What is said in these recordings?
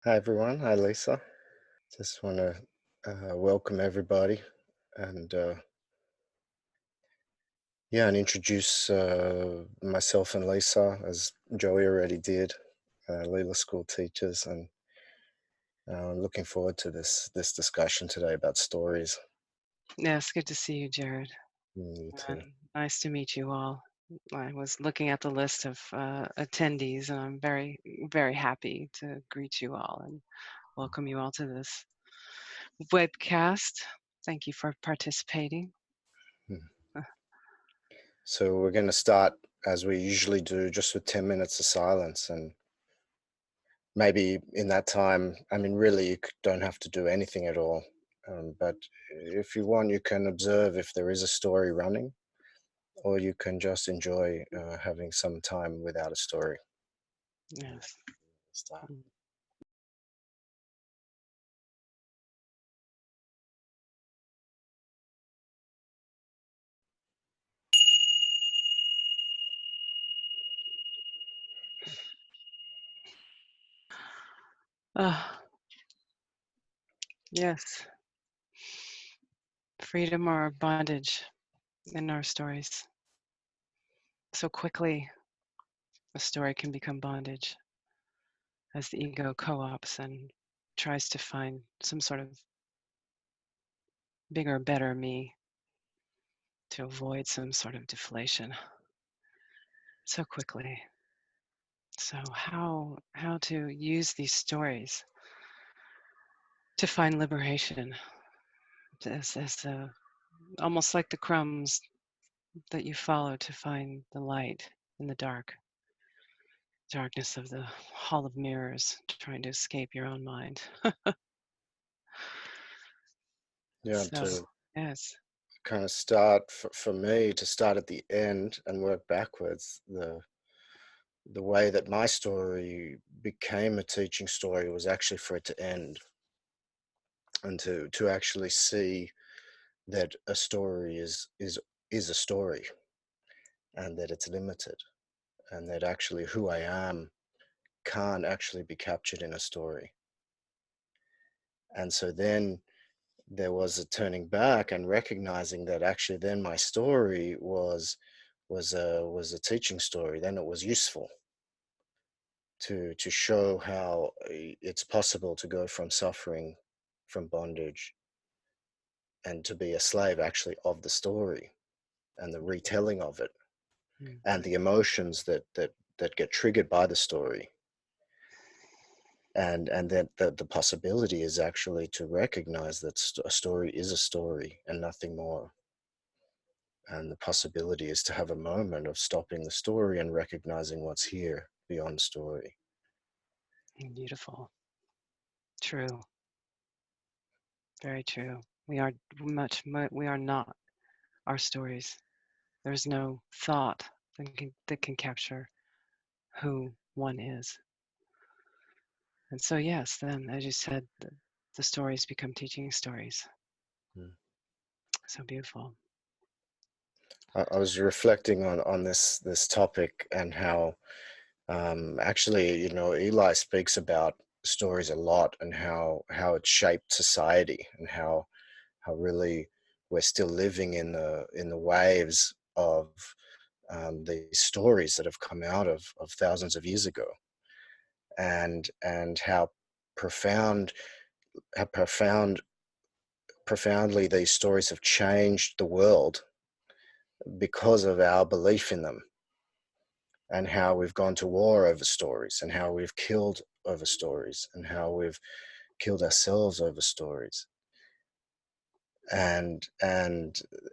Hi everyone. Hi Lisa. Just want to welcome everybody and and introduce myself and Lisa as Joey already did, Leela school teachers, and looking forward to this discussion today about stories. Yes, good to see you, Jared. You too. And nice to meet you all. I was looking at the list of attendees, and I'm very, very happy to greet you all and welcome you all to this webcast. Thank you for participating. Mm. Uh, So we're going to start as we usually do, just with 10 minutes of silence, and maybe in that time, I mean, really, don't have to do anything at all. But if you want, you can observe if there is a story running, or you can just enjoy having some time without a story. Yes. Start. Mm. Ah, yes. Freedom or bondage in our stories. So quickly, a story can become bondage as the ego co-ops and tries to find some sort of bigger, better me to avoid some sort of deflation so quickly. So how to use these stories to find liberation as almost like the crumbs that you follow to find the light in the darkness of the hall of mirrors, trying to escape your own mind. Yeah, So to yes, kind of start for me to start at the end and work backwards. The way that my story became a teaching story was actually for it to end, and to actually see that a story is a story, and that it's limited, and that actually who I am can't actually be captured in a story. And so then there was a turning back and recognizing that actually then my story was a teaching story. Then it was useful to show how it's possible to go from suffering, from bondage, and to be a slave actually of the story and the retelling of it, mm, and the emotions that get triggered by the story. And then the possibility is actually to recognize that a story is a story and nothing more. And the possibility is to have a moment of stopping the story and recognizing what's here beyond story. beautiful, true, very true. We are we are not our stories. There's no thought that can capture who one is. And so, yes, then, as you said, the stories become teaching stories. Mm. So beautiful. I was reflecting on this topic and how actually, Eli speaks about stories a lot, and how it shaped society, and how really we're still living in the waves of these stories that have come out of thousands of years ago, and profound how profoundly these stories have changed the world because of our belief in them, and how we've gone to war over stories, and how we've killed over stories, and how we've killed ourselves over stories, and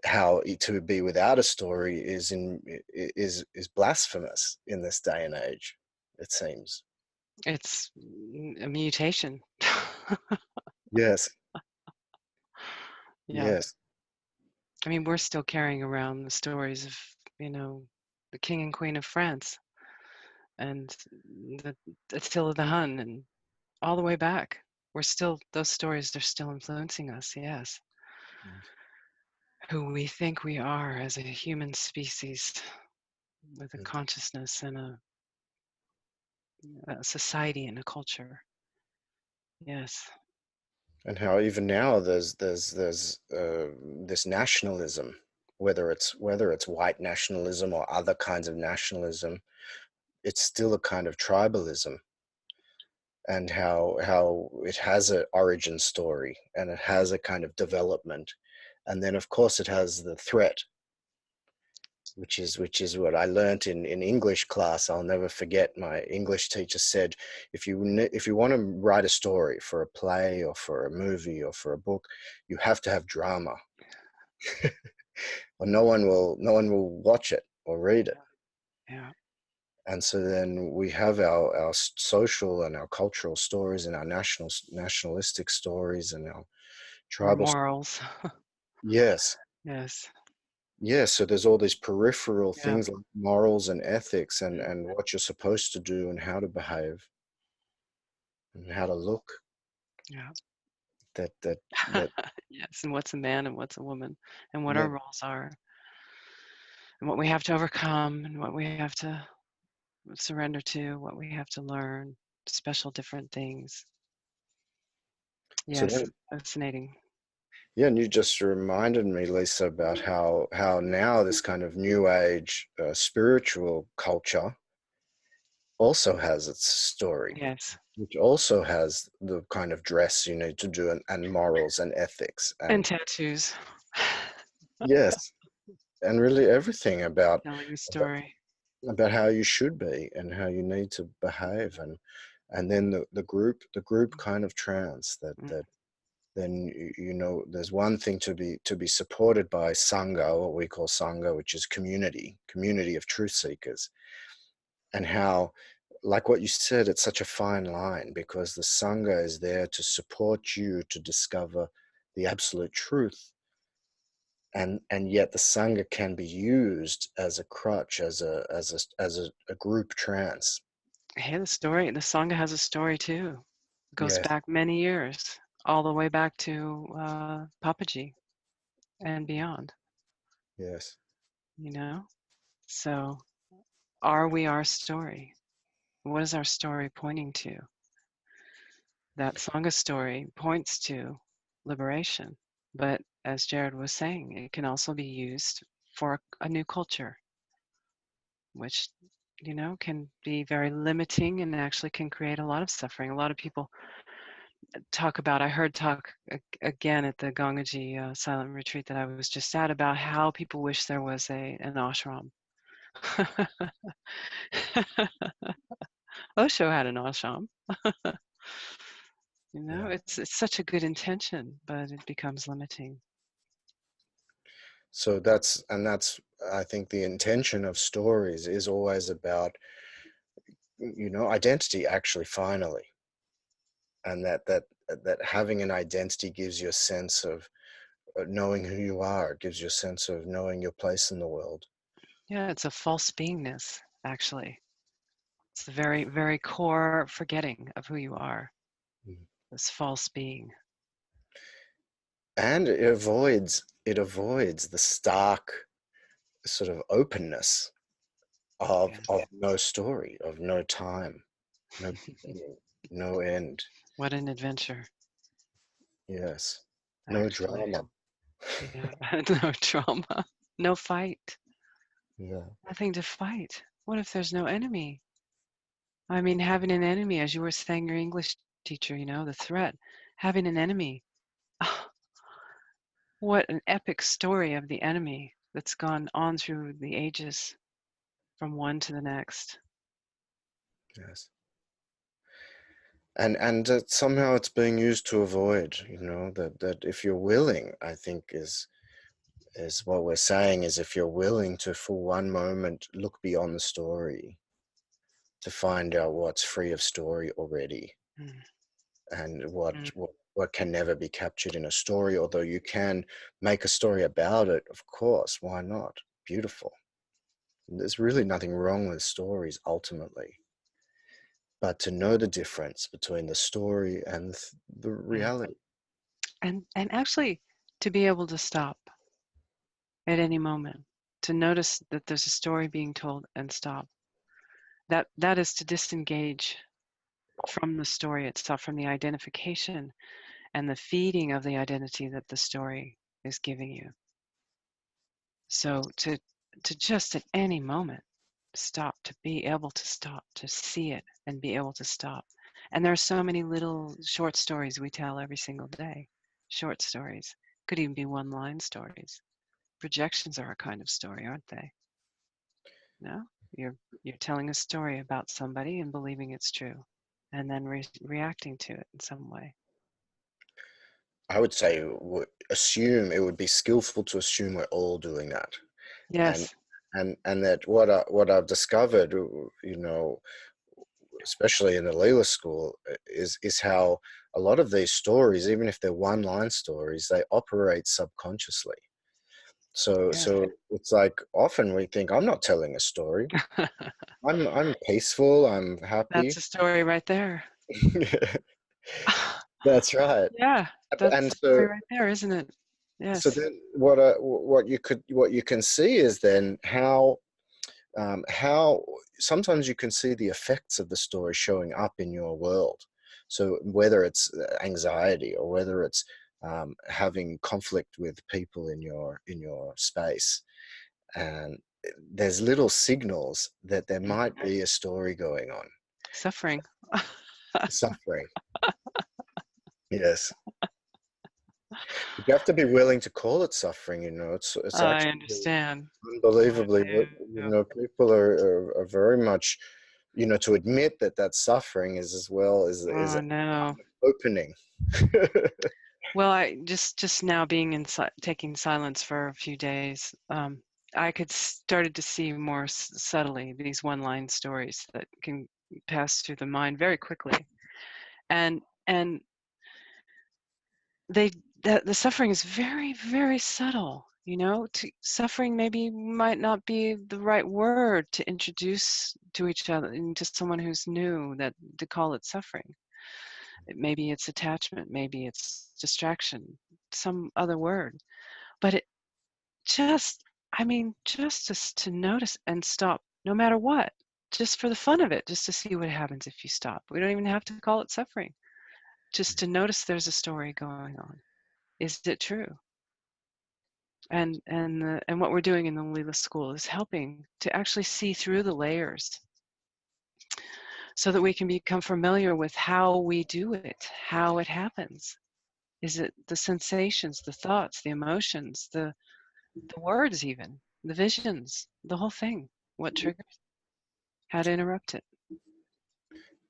how to be without a story is blasphemous in this day and age, it seems. It's a mutation. Yes. Yeah. Yes. I mean, we're still carrying around the stories of, the King and Queen of France and the Attila the Hun and all the way back. Those stories are still influencing us, yes. Who we think we are as a human species with a consciousness and a society and a culture. Yes. And how even now there's this nationalism, whether it's white nationalism or other kinds of nationalism, it's still a kind of tribalism, and how it has an origin story and it has a kind of development, and then of course it has the threat, which is what I learned in English class. I'll never forget, my English teacher said, if you want to write a story for a play or for a movie or for a book, you have to have drama, or no one will watch it or read it. Yeah. And so then we have our social and our cultural stories and our nationalistic stories and our Or tribal. morals. Yes. Yes. Yeah, so there's all these peripheral Yeah. things like morals and ethics, and Mm. and what you're supposed to do and how to behave and how to look. Yeah. That Yes. And what's a man and what's a woman, and what our yeah. roles are, and what we have to overcome, and what we have to surrender to, what we have to learn, special different things. So Yes. then, Fascinating. yeah, and you just reminded me, Lisa, about how now this kind of new age spiritual culture also has its story, Yes. which also has the kind of dress you need to do, and morals and ethics, And and tattoos. yes, and really everything about Telling the story. about how you should be and how you need to behave, and then the group kind of trance Mm. that then there's one thing to be supported by sangha, what we call sangha, which is community of truth seekers, and how, like what you said, it's such a fine line, because the sangha is there to support you to discover the absolute truth, and yet the sangha can be used as a crutch, as a group trance. Hey, the story, the Sangha has a story too. It goes Yes, back many years, all the way back to Papaji and beyond, yes. you know? So, are we our story? What is our story pointing to? That Sangha story points to liberation. But as Jared was saying, it can also be used for a new culture, which, can be very limiting and actually can create a lot of suffering. A lot of people I heard talk again at the Gangaji silent retreat that I was just at, about how people wish there was an ashram. Osho had an ashram. Yeah. It's such a good intention, but it becomes limiting. So that's I think the intention of stories is always about identity, actually, finally, and that having an identity gives you a sense of knowing who you are. It gives you a sense of knowing your place in the world. Yeah, it's a false beingness, actually. It's the very, very core forgetting of who you are, Mm. this false being. And it avoids the stark sort of openness of Yes. of no story, of no time, no beginning, no end. What an adventure, Yes, no actually. drama. Yeah, no trauma, no fight, Yeah. nothing to fight. What if there's no enemy? I mean, having an enemy, as you were saying, your English teacher, the threat, having an enemy. What an epic story of the enemy that's gone on through the ages from one to the next. Yes. And that somehow it's being used to avoid, that if you're willing, I think is what we're saying, is if you're willing to, for one moment, look beyond the story, to find out what's free of story already, Mm, and what mm. what what can never be captured in a story, although you can make a story about it, of course, why not? Beautiful. There's really nothing wrong with stories ultimately, but to know the difference between the story and the Mm. reality. And actually, to be able to stop at any moment, to notice that there's a story being told and stop. That is to disengage from the story itself, from the identification and the feeding of the identity that the story is giving you. So to just at any moment stop, to be able to stop, to see it and be able to stop. And there are so many little short stories we tell every single day. Short stories. Could even be one-line stories. Projections are a kind of story, aren't they? No? You're telling a story about somebody and believing it's true, and then reacting to it in some way. I would say assume it would be skillful to assume we're all doing that, and Yes. and that what I've discovered, especially in the Leela school, is how a lot of these stories, even if they're one-line stories, they operate subconsciously. Yes. So it's like often we think, I'm not telling a story. I'm peaceful. I'm That's happy. a story right there. That's right. Yeah, that's And the story right there, isn't it? so Yes. then what you can see is then how sometimes you can see the effects of the story showing up in your world. So whether it's anxiety or whether it's having conflict with people in your space, and there's little signals that there Mhm. might be a story going on. Suffering. Suffering, yes. But you have to be willing to call it suffering. It's I actually understand. I unbelievably, do. people are very much, to admit that that's suffering is as well is Oh, no. opening. Well, I just now being in taking silence for a few days, I could started to see more subtly these one-line stories that can pass through the mind very quickly, and they that the suffering is very, very subtle. Suffering maybe might not be the right word to introduce to each other and to someone who's new, that to call it suffering. Maybe it's attachment, maybe it's distraction, some other word. But it just, I mean, just to notice and stop, no matter what, just for the fun of it, just to see what happens if you stop. We don't even have to call it suffering. Just to notice there's a story going on. Is it true? And what we're doing in the Leela School is helping to actually see through the layers so that we can become familiar with how we do it, how it happens. Is it the sensations, the thoughts, the emotions, the words even, the visions, the whole thing? What triggers? How to interrupt it?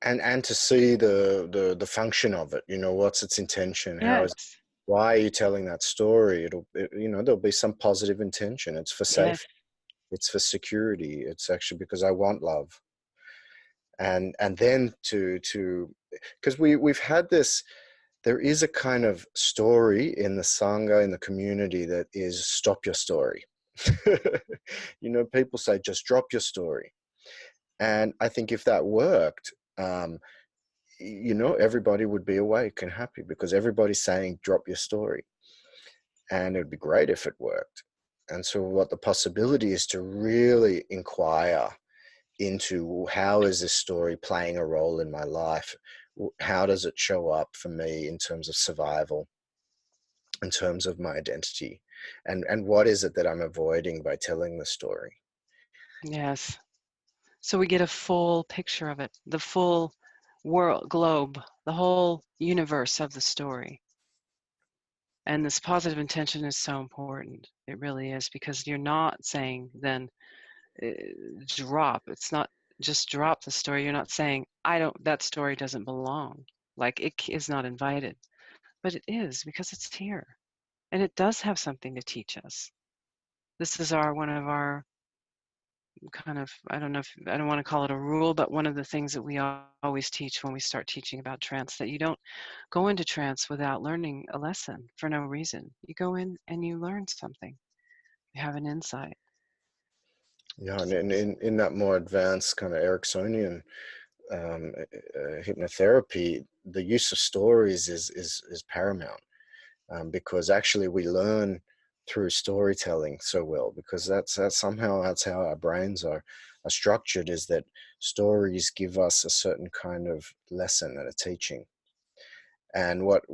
And to see the function of it, what's its intention, Yes, why are you telling that story? There'll be some positive intention. It's for yes, safety, it's for security, it's actually because I want love. And then to because we've had this, there is a kind of story in the Sangha, in the community, that is stop your story. People say, just drop your story. And I think if that worked, everybody would be awake and happy because everybody's saying, drop your story. And it would be great if it worked. And so what the possibility is to really inquire into, how is this story playing a role in my life? How does it show up for me in terms of survival, in terms of my identity? And what is it that I'm avoiding by telling the story? yes. So we get a full picture of it, the full world, globe, the whole universe of the story. And this positive intention is so important. It really is, because you're not saying then uh, drop. It's not just drop the story. You're not saying that story doesn't belong. Like it is not invited, but it is, because it's here and it does have something to teach us. This is one of our kind of, I don't know if, I don't want to call it a rule, but one of the things that we always teach when we start teaching about trance, that you don't go into trance without learning a lesson for no reason. You go in and you learn something. You have an insight. Yeah, and in that more advanced kind of Ericksonian hypnotherapy, the use of stories is paramount, because actually we learn through storytelling so well, because that's somehow that's how our brains are structured, is that stories give us a certain kind of lesson and a teaching. And what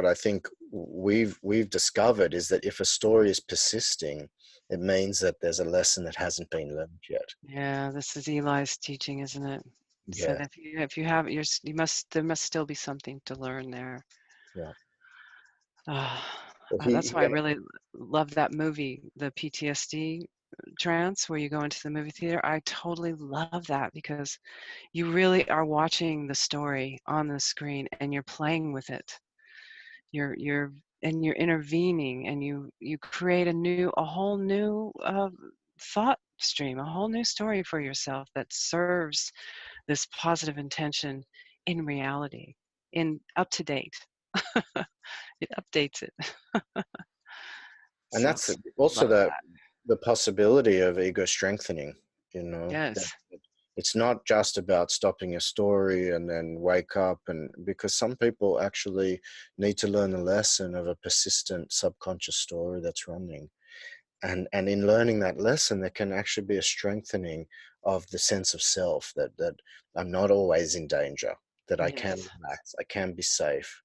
I think we've discovered is that if a story is persisting, it means that there's a lesson that hasn't been learned yet. Yeah, this is Eli's teaching, isn't it? So Yeah, that if you have you must there must still be something to learn there. yeah. Ah, But that's he why I really love that movie, the PTSD trance, where you go into the movie theater. I totally love that because you really are watching the story on the screen and you're playing with it. You're and you're intervening and you create a whole new thought stream, a whole new story for yourself that serves this positive intention in reality, in up to date. It updates it. and So that's also love that. the possibility of ego strengthening, that Yes. it's not just about stopping a story and then wake up, and because some people actually need to learn the lesson of a persistent subconscious story that's running. And in learning that lesson, there can actually be a strengthening of the sense of self, that I'm not always in danger, that I can Yes. relax, I can be safe,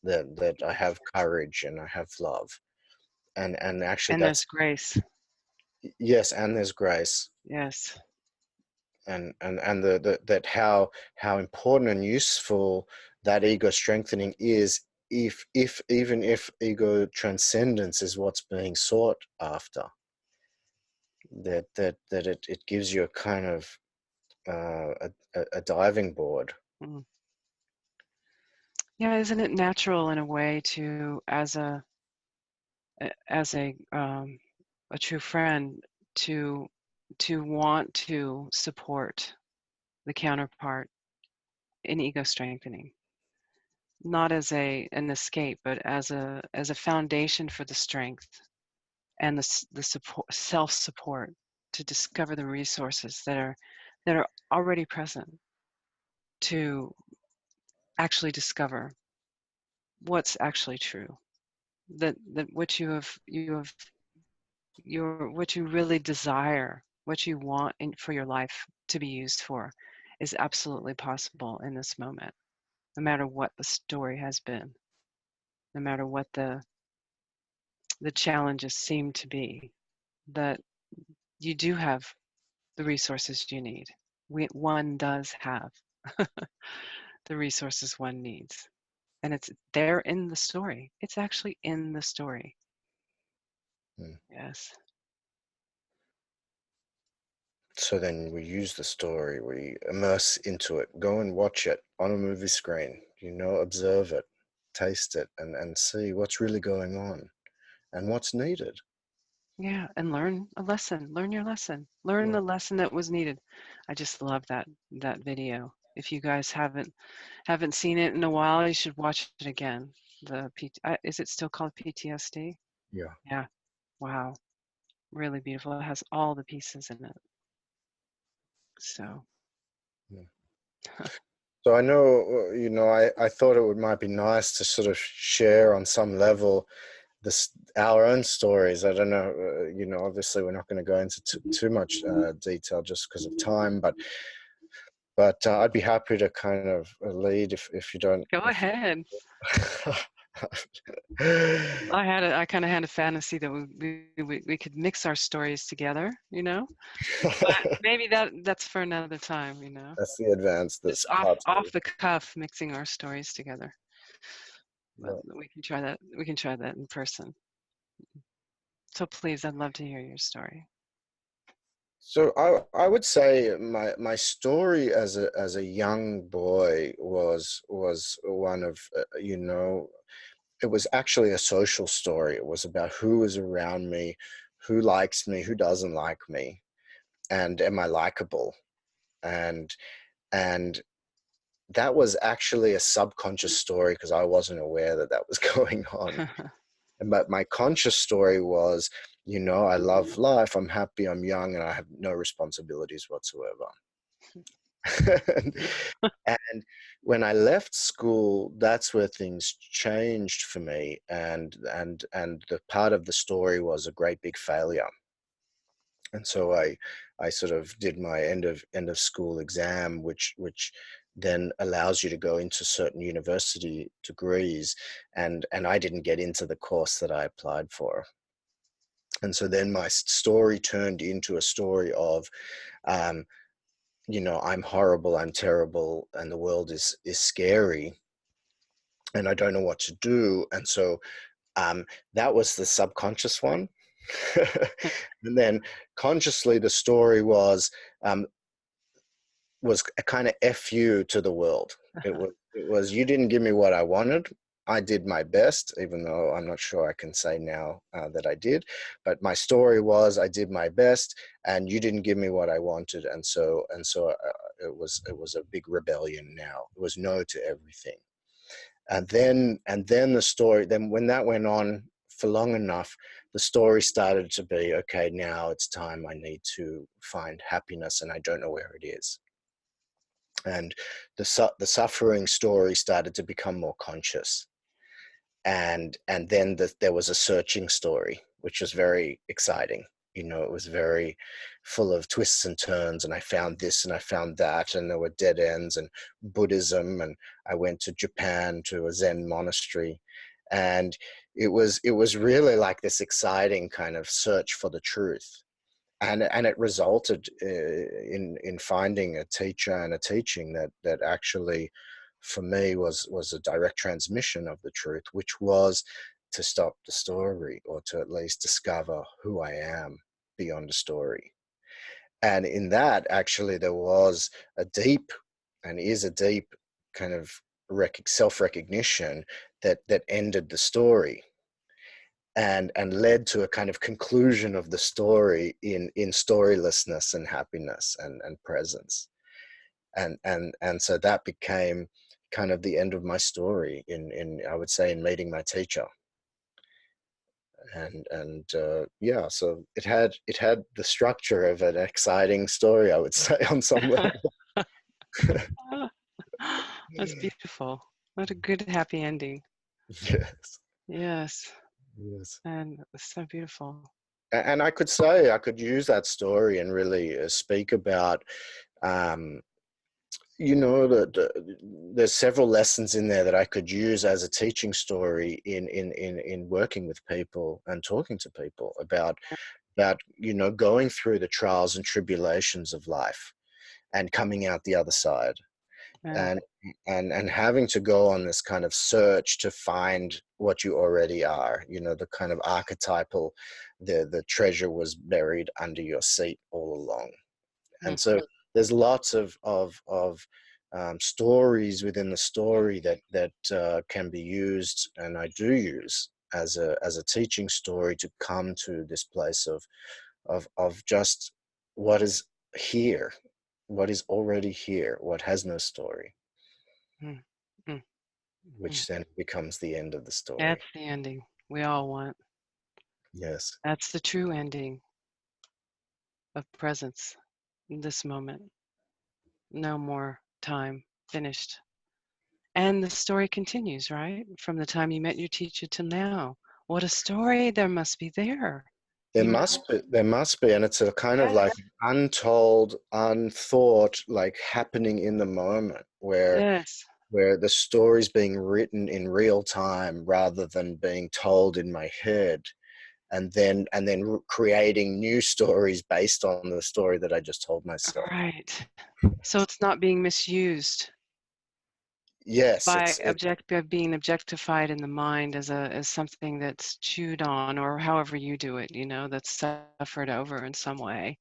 that I Yes. have courage and I have love. And actually And that's, there's grace. yes, and there's grace. Yes. And that how important and useful that ego strengthening is, if even if ego transcendence is what's being sought after, that it gives you a kind of a diving board. Mm. Yeah, isn't it natural in a way to, as a true friend, to to want to support the counterpart in ego strengthening, not as an escape, but as a foundation for the strength and the support, self support, to discover the resources that are already present, to actually discover what's actually true, that what you have your what you really desire, what you want for your life to be used for, is absolutely possible in this moment, no matter what the story has been, no matter what the challenges seem to be, that you do have the resources you need. One does have the resources one needs. And it's there in the story. It's actually in the story. Mm. Yes. So then we use the story, we immerse into it, go and watch it on a movie screen, observe it, taste it, and see what's really going on and what's needed. Yeah. And learn a lesson. Learn your lesson. Learn Yeah, the lesson that was needed. I just love that video. If you guys haven't seen it in a while, you should watch it again. Is it still called PTSD? yeah. Yeah. Wow. Really beautiful. It has all the pieces in it. So Yeah. So I know, I thought might be nice to sort of share on some level this our own stories. I don't know, obviously we're not going to go into too much detail just because of time, but I'd be happy to kind of lead if you don't. go ahead. I kind of had a fantasy that we could mix our stories together, but maybe that's for another time, That's the advanced just this off part off two. the cuff, mixing our stories together. But Yeah. we can try that in person. So please, I'd love to hear your story. So I would say my story as a young boy was one of it was actually a social story. It was about who is around me, who likes me, who doesn't like me, and am I likable? And and that was actually a subconscious story because I wasn't aware that that was going on. But my conscious story was, I love life, I'm happy, I'm young, and I have no responsibilities whatsoever. and, and when I left school, that's where things changed for me, and the part of the story was a great big failure. And so I sort of did my end of school exam, which then allows you to go into certain university degrees, and I didn't get into the course that I applied for. And so then my story turned into a story of, um, I'm horrible, I'm terrible, and the world is scary, and I don't know what to do. And so that was the subconscious one. And then consciously, the story um, was a kind of fu to the world. It was you didn't give me what I wanted. I did my best, even though I'm not sure I can say now that I did. But my story was I did my best, and you didn't give me what I wanted, and so it was a big rebellion. Now it was no to everything. And then the story, then when that went on for long enough, the story started to be, okay, now it's time, I need to find happiness, and I don't know where it is. And the suffering story started to become more conscious. And then there was a searching story, which was very exciting. It was very full of twists and turns, and I found this and I found that, and there were dead ends and Buddhism, and I went to Japan to a Zen monastery, and it was really like this exciting kind of search for the truth. And it resulted in finding a teacher and a teaching that actually, for me, was a direct transmission of the truth, which was to stop the story, or to at least discover who I am beyond a story. And in that, actually, there was a deep, and is a deep, kind of self-recognition that ended the story, and led to a kind of conclusion of the story in storylessness and happiness and presence. And so that became kind of the end of my story, in I would say, in meeting my teacher. And yeah, so it had the structure of an exciting story, I would say, on some level. That's beautiful. What a good happy ending. Yes, Yes, yes. and it's so beautiful. And I could say, I could use that story and really speak about, um, there's several lessons in there that I could use as a teaching story in working with people and talking to people about going through the trials and tribulations of life and coming out the other side, Yeah, and and having to go on this kind of search to find what you already are, the kind of archetypal, the treasure was buried under your seat all along. mm, And so there's lots of stories within the story that can be used, and I do use as a teaching story, to come to this place of just what is here, what is already here, what has no story, mm, mm, mm. which then becomes the end of the story. That's the ending we all want. Yes. That's the true ending of presence in this moment. No more time, finished. And the story continues, right? From the time you met your teacher to now. What a story there must be there. There You must be, there must be, and it's a kind of Yes, like untold, unthought, like happening in the moment, yes, where the story's being written in real time rather than being told in my head, and then creating new stories based on the story that I just told myself. right. So it's not being misused Yes, by by being objectified in the mind as something that's chewed on, or however you do it, that's suffered over in some way.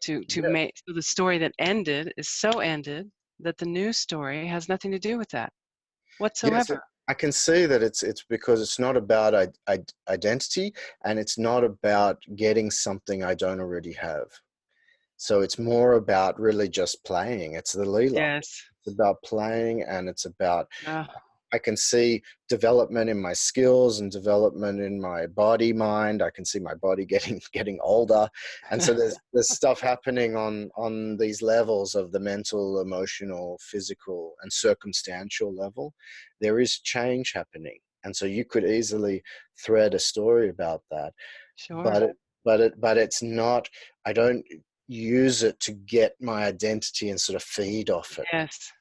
To yeah, make so the story that ended is so ended that the new story has nothing to do with that yes. whatsoever. I can see that it's because it's not about identity, and it's not about getting something I don't already have. So it's more about really just playing. It's the Leela. Yes. It's about playing, and it's about, Uh, I can see development in my skills and development in my body, mind. I can see my body getting older, and so there's stuff happening on these levels of the mental, emotional, physical, and circumstantial level. There is change happening, and so you could easily thread a story about that, sure. but it's not. I don't. use it to get my identity and sort of feed off it. Yes.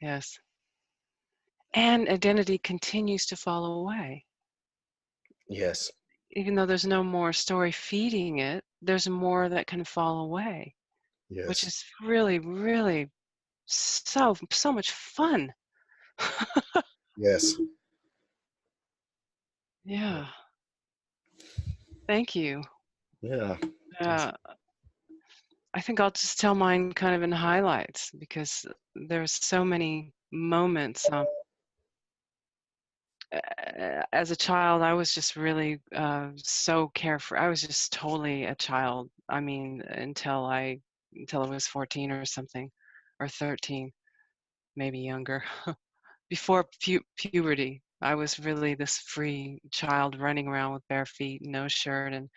Yes. And identity continues to fall away. Yes, Even though there's no more story feeding it, there's more that can fall away, which yes, is really, really so much fun. yes. Yeah. Thank you. Yeah. Uh, I think I'll just tell mine kind of in highlights because there's so many moments. As a child, I was just really so carefree. I was just totally a child. I mean, until I was 14 or something, or 13, maybe younger. Before puberty, I was really this free child running around with bare feet, no shirt, and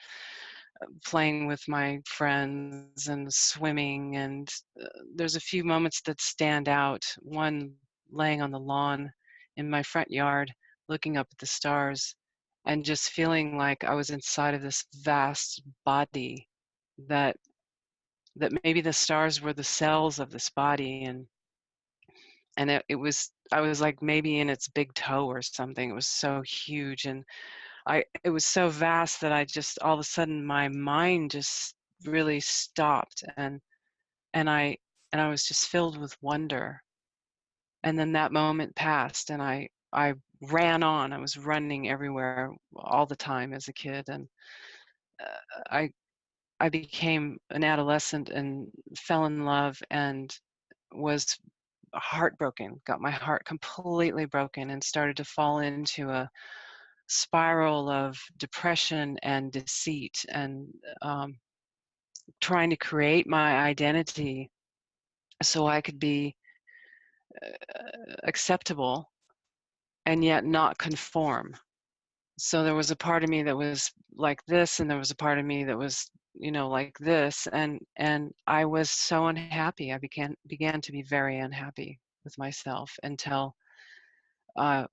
playing with my friends and swimming. And there's a few moments that stand out. One, laying on the lawn in my front yard, looking up at the stars, and just feeling like I was inside of this vast body that maybe the stars were the cells of this body, and it was, I was like maybe in its big toe or something. It was so huge, and it was so vast that I just, all of a sudden my mind just really stopped, and I and I was just filled with wonder. And then that moment passed, and I ran on. I was running everywhere all the time as a kid, and I I became an adolescent and fell in love and was heartbroken, got my heart completely broken, and started to fall into a spiral of depression and deceit, and um, trying to create my identity so I could be acceptable and yet not conform. So there was a part of me that was like this, and there was a part of me that was, like this, and I was so unhappy. I began to be very unhappy with myself until I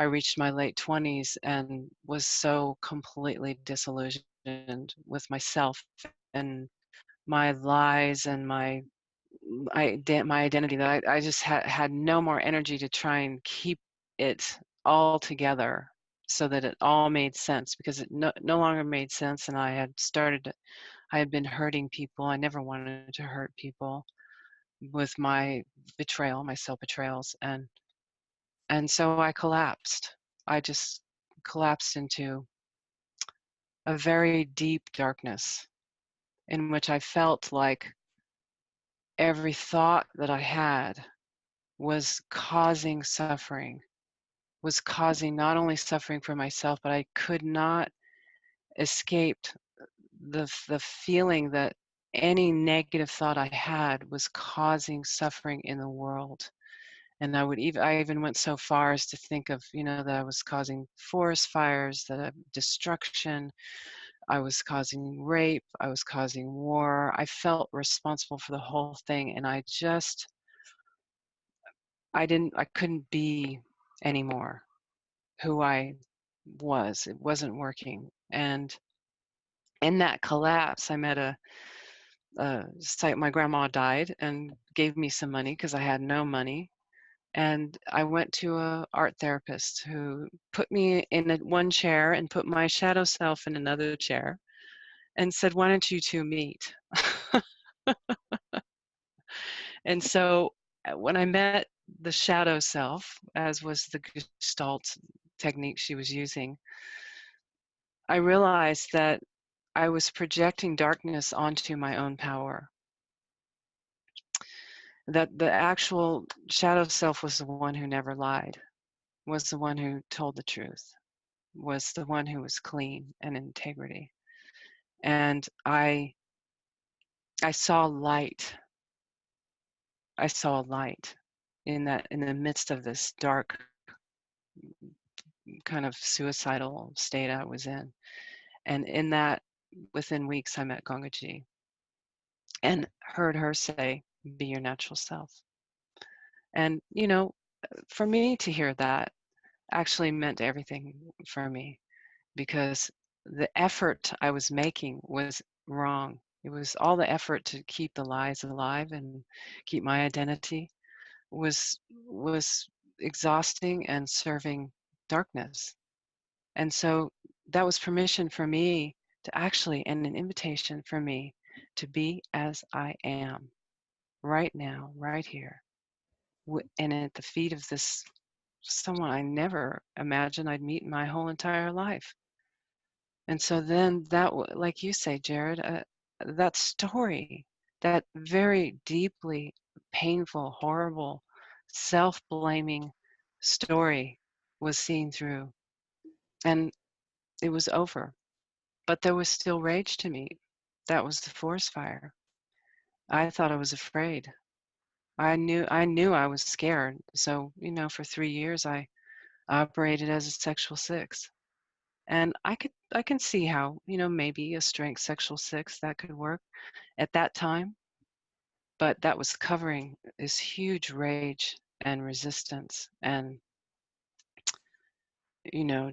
reached my late 20s and was so completely disillusioned with myself and my lies and my identity, that I just had no more energy to try and keep it all together so that it all made sense, because it no longer made sense. And I had been hurting people. I never wanted to hurt people with my betrayal, my self betrayals. And so I collapsed. I just collapsed into a very deep darkness in which I felt like every thought that I had was causing suffering, was causing not only suffering for myself, but I could not escape the feeling that any negative thought I had was causing suffering in the world. And I even went so far as to think of, that I was causing forest fires, destruction, I was causing rape, I was causing war. I felt responsible for the whole thing, and I couldn't be anymore who I was. It wasn't working. And in that collapse, I met a site. My grandma died and gave me some money because I had no money. And I went to a art therapist who put me in one chair and put my shadow self in another chair and said, "Why don't you two meet?" And so when I met the shadow self, as was the Gestalt technique she was using, I realized that I was projecting darkness onto my own power. That the actual shadow self was the one who never lied, was the one who told the truth, was the one who was clean and integrity. And I saw light. I saw light in the midst of this dark kind of suicidal state I was in. And in that, within weeks, I met Gangaji and heard her say, "Be your natural self." And, for me to hear that actually meant everything for me, because the effort I was making was wrong. It was all the effort to keep the lies alive and keep my identity was exhausting and serving darkness. And so that was permission for me to actually, and an invitation for me to be as I am right now, right here, and at the feet of this someone I never imagined I'd meet in my whole entire life. And so then like you say, Jared, that story, that very deeply painful, horrible, self-blaming story was seen through, and it was over. But there was still rage to meet. That was the forest fire. I thought I was afraid. I knew I was scared. So, for 3 years I operated as a sexual six. And I can see how, maybe a strength sexual six that could work at that time, but that was covering this huge rage and resistance and,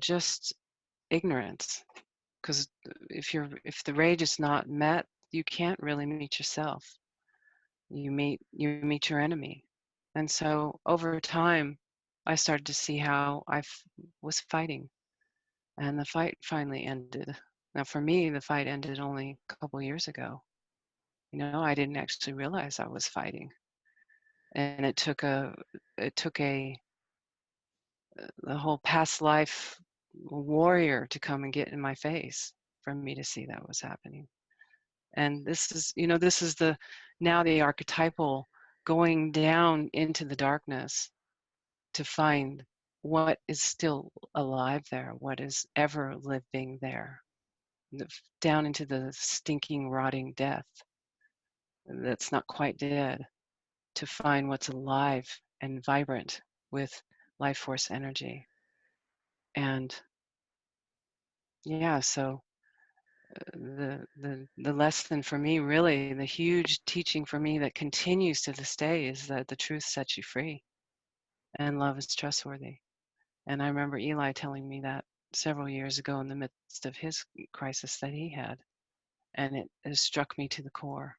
just ignorance. Because if the rage is not met, you can't really meet yourself. You meet your enemy. And so over time, I started to see how was fighting, and the fight finally ended. Now, for me, the fight ended only a couple years ago. I didn't actually realize I was fighting, and it took the whole past life warrior to come and get in my face for me to see that was happening. And this is now the archetypal going down into the darkness to find what is still alive there, what is ever living there, down into the stinking, rotting death that's not quite dead, to find what's alive and vibrant with life force energy. And yeah, so the lesson for me, really, the huge teaching for me that continues to this day, is that the truth sets you free and love is trustworthy. And I remember Eli telling me that several years ago in the midst of his crisis that he had, and it has struck me to the core.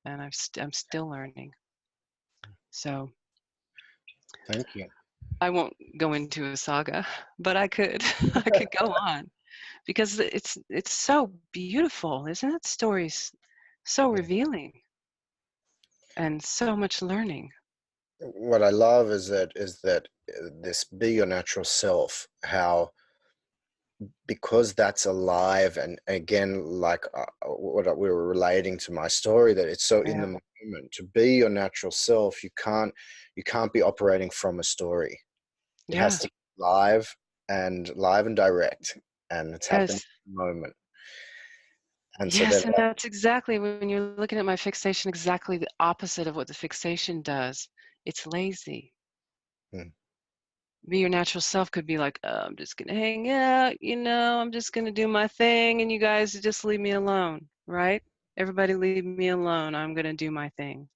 And I'm still learning. So Thank you. I won't go into a saga, but I could I could go on, because it's so beautiful, isn't it? Stories so Yeah. revealing and so much learning. What I love is that this be your natural self, how, because that's alive, and again, like what we were relating to my story, that it's so in the Yeah. moment. To be your natural self, you can't be operating from a story. It has Yeah. to be live and direct, and it's happening Yes. in the moment. And so then, Yes, and that's exactly, when you're looking at my fixation, exactly the opposite of what the fixation does. It's lazy. mm, Be your natural self could be like, oh, I'm just gonna hang out, I'm just gonna do my thing, and you guys just leave me alone, right? Everybody leave me alone. I'm gonna do my thing.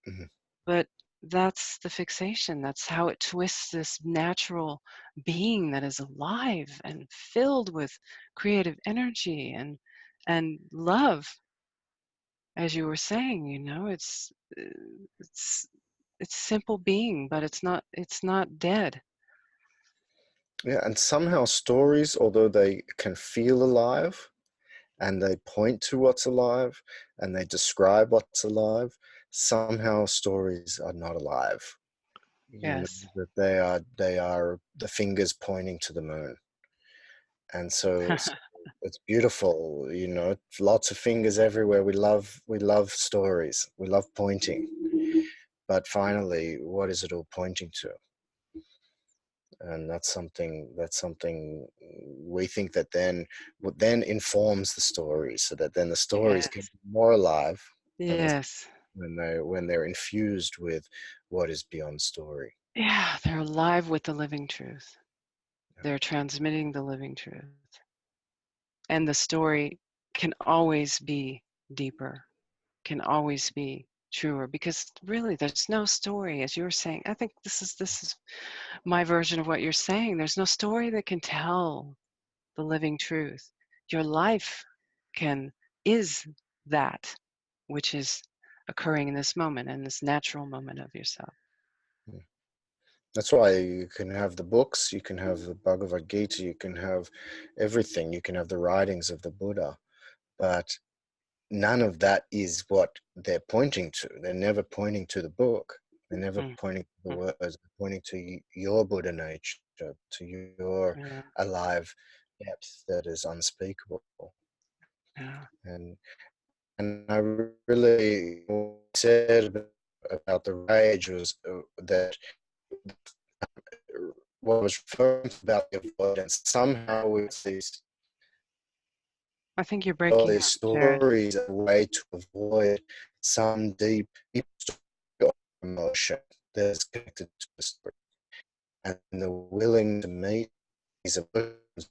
mhm. But that's the fixation. That's how it twists this natural being that is alive and filled with creative energy and love. As you were saying, it's it's simple being, but it's not dead. Yeah, and somehow stories, although they can feel alive, and they point to what's alive, and they describe what's alive, somehow stories are not alive. Yes. That they are the fingers pointing to the moon. And so it's beautiful, lots of fingers everywhere. We love stories, we love pointing, but finally, what is it all pointing to? And that's something we think that then what then informs the stories, so that then the stories can Yes. be more alive, and Yes. when they're infused with what is beyond story. Yeah, they're alive with the living truth. Yeah. They're transmitting the living truth. And the story can always be deeper, can always be truer, because really there's no story, as you were saying. I think this is my version of what you're saying. There's no story that can tell the living truth. Your life is that. which is occurring in this moment, in this natural moment of yourself. That's why you can have the books, you can have the Bhagavad Gita, you can have everything, you can have the writings of the Buddha, but none of that is what they're pointing to. They're never pointing to the book. They're never Mm, pointing to the mm, words. They're pointing to your Buddha nature, to your yeah, alive depth that is unspeakable. yeah. And I really said about the rage was that what was referring to about the avoidance. Somehow with I think you're all breaking these up, Jared. stories, a way to avoid some deep story or emotion that's connected to the story, and the willing to meet these emotions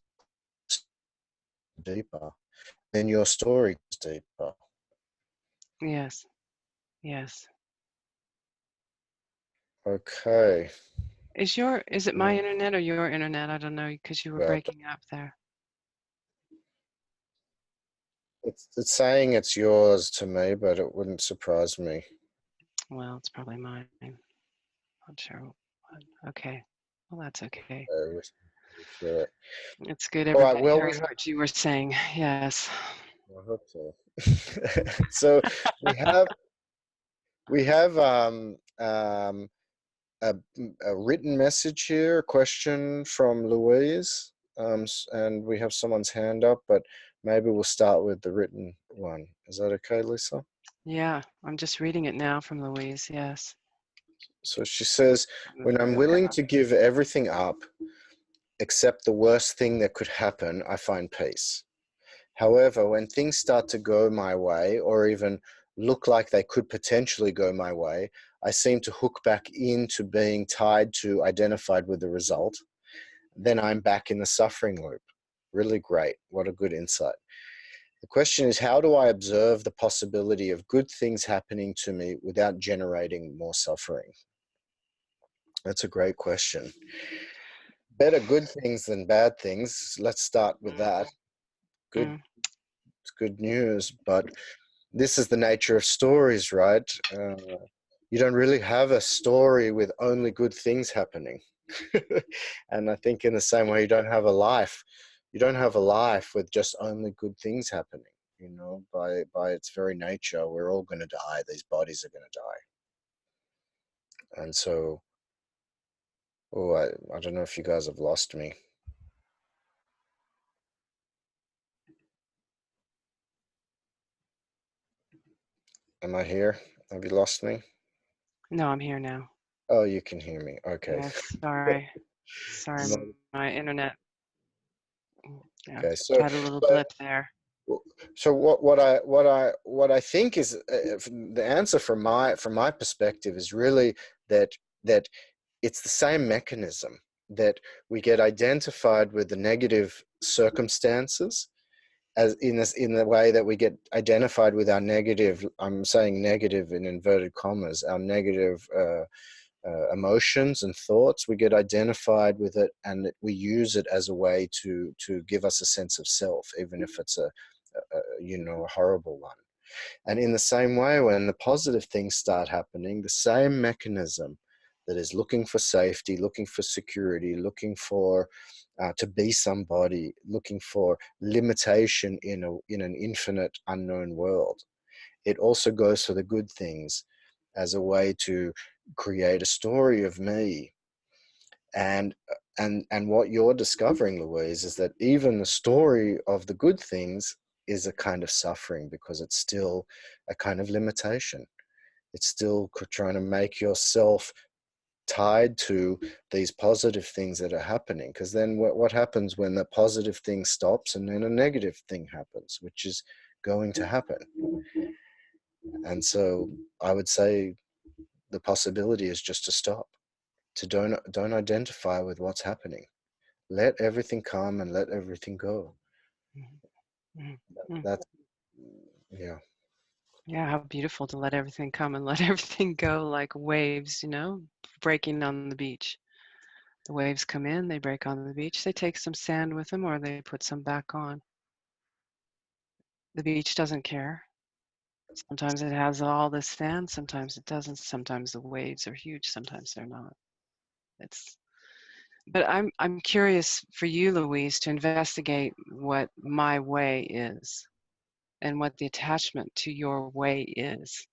deeper. Then your story goes deeper. Yes, yes. Okay. Is it my internet or your internet? I don't know, because you were About breaking up there. it's saying it's yours to me, but it wouldn't surprise me. Well, it's probably mine. Not sure. Okay. Well, that's okay. We feel it. It's good All right. everybody Well, we heard what you were saying. Yes. I hope so. So we have we have a, a written message here, a question from Louise, and we have someone's hand up, but maybe we'll start with the written one. Is that okay, Lisa? Yeah, I'm just reading it now from Louise. Yes. So she says, From the when I'm third willing arrow. to give everything up except the worst thing that could happen, I find peace. However, when things start to go my way, or even look like they could potentially go my way, I seem to hook back into being tied to, identified with the result. Then I'm back in the suffering loop. Really great. What a good insight. The question is, how do I observe the possibility of good things happening to me without generating more suffering? That's a great question. Better good things than bad things. Let's start with that. Good, Mm, it's good news, but this is the nature of stories, right? You don't really have a story with only good things happening. And I think in the same way, you don't have a life. You don't have a life with just only good things happening. You know, by its very nature, we're all going to die. These bodies are going to die. And so, oh, I don't know if you guys have lost me. Am I here? Have you lost me? no, I'm here now. Oh, you can hear me. Okay. Yes. Sorry. Sorry, No, my internet. Yeah, okay. So, had a little but blip there. so what I think is the answer from my perspective is really that it's the same mechanism, that we get identified with the negative circumstances, as in the way that we get identified with our negative, I'm saying negative in inverted commas, our negative emotions and thoughts. We get identified with it, and we use it as a way to give us a sense of self, even if it's a horrible one. And in the same way, when the positive things start happening, the same mechanism that is looking for safety, looking for security, looking for to be somebody, looking for limitation in an infinite unknown world, it also goes for the good things as a way to create a story of me. And what you're discovering, Louise, is that even the story of the good things is a kind of suffering, because it's still a kind of limitation. It's still trying to make yourself tied to these positive things that are happening, because then what happens when the positive thing stops and then a negative thing happens, which is going to happen. And so I would say the possibility is just to stop, to don't identify with what's happening. Let everything come and let everything go. Mhm, mhm, mhm. That's yeah. Yeah, how beautiful to let everything come and let everything go like waves, breaking on the beach. The waves come in, they break on the beach, they take some sand with them or they put some back on. The beach doesn't care. Sometimes it has all the stand, sometimes it doesn't. Sometimes the waves are huge, sometimes they're not. But I'm curious for you, Louise, to investigate what my way is and what the attachment to your way is,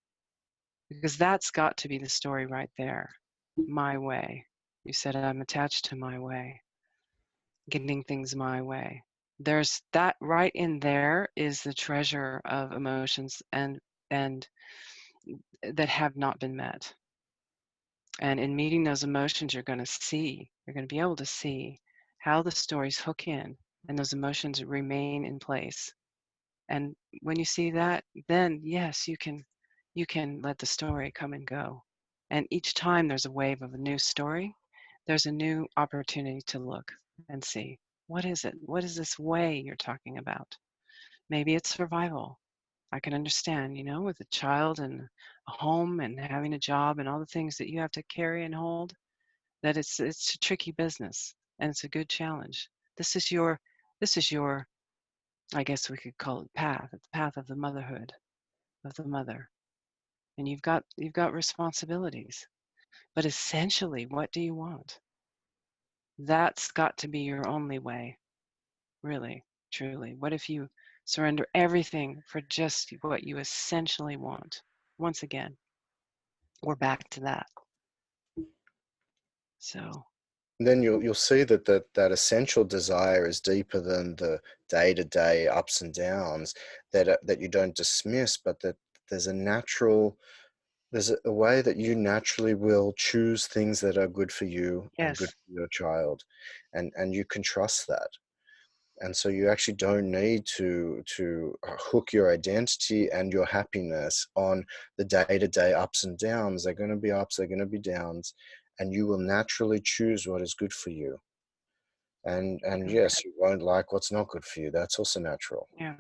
because that's got to be the story right there. My way. You said I'm attached to my way, getting things my way. There's that right in there is the treasure of emotions and that have not been met. And in meeting those emotions, you're going to be able to see how the stories hook in and those emotions remain in place. And when you see that, then yes, you can let the story come and go. And each time there's a wave of a new story, there's a new opportunity to look and see, what is it? What is this way you're talking about? Maybe it's survival. I can understand, with a child and a home and having a job and all the things that you have to carry and hold, that it's a tricky business and it's a good challenge. This is your, I guess we could call it path. It's the path of the motherhood, of the mother. And you've got responsibilities. But essentially, what do you want? That's got to be your only way, really, truly. What if you surrender everything for just what you essentially want? Once again, we're back to that. So, Then you'll see that essential desire is deeper than the day-to-day ups and downs that you don't dismiss, but that there's a way that you naturally will choose things that are good for you and good yes. for your child, and you can trust that. And so you actually don't need to hook your identity and your happiness on the day-to-day ups and downs. They're going to be ups, they're going to be downs, and you will naturally choose what is good for you. And Yeah. yes, you won't like what's not good for you. That's also natural. Yeah.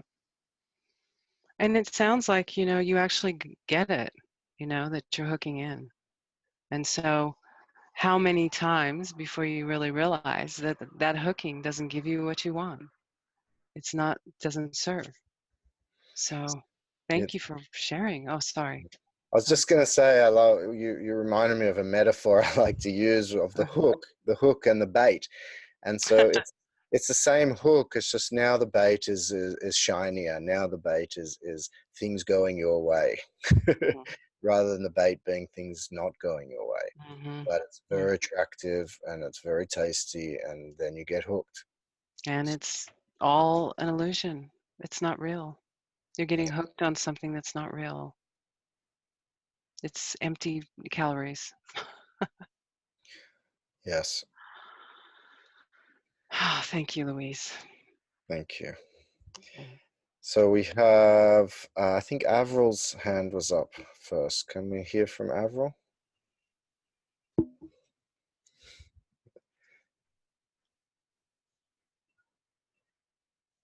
And it sounds like, you actually get it, that you're hooking in. And so, how many times before you really realize that that hooking doesn't give you what you want? Doesn't serve. So, Yeah. thank you for sharing. Oh, sorry. I was just going to say, I love you. You reminded me of a metaphor I like to use of the hook and the bait. And so it's the same hook. It's just now the bait is shinier. Now the bait is things going your way, Mhm. rather than the bait being things not going your way. Mhm. But it's Yeah. very attractive and it's very tasty, and then you get hooked. And it's all an illusion. It's not real. You're getting Yeah. hooked on something that's not real. It's empty calories. Yes. Thank you, Louise. Thank you. Mm. So we have, I think Avril's hand was up first. Can we hear from Avril?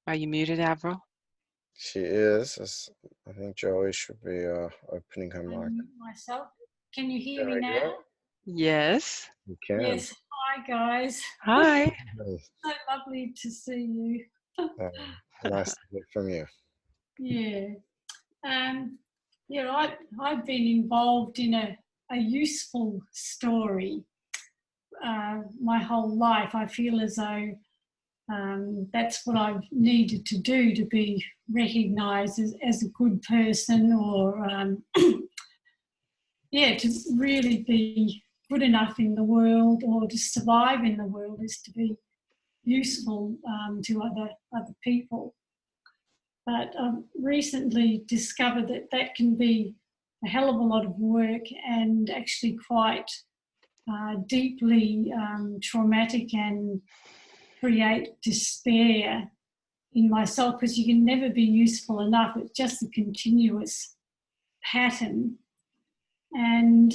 Are you muted, Avril? She is. I think Joey should be opening her mic. Myself. Can you hear There me we now? go. Yes. You can. Yes. Hi, guys. Hi. So lovely to see you. Nice to hear from you. Yeah. I've been involved in a useful story my whole life. I feel as though that's what I've needed to do to be recognised as a good person, or to really be good enough in the world, or to survive in the world, is to be useful to other people. But I've recently discovered that can be a hell of a lot of work, and actually quite deeply traumatic, and create despair in myself, because you can never be useful enough. It's just a continuous pattern. And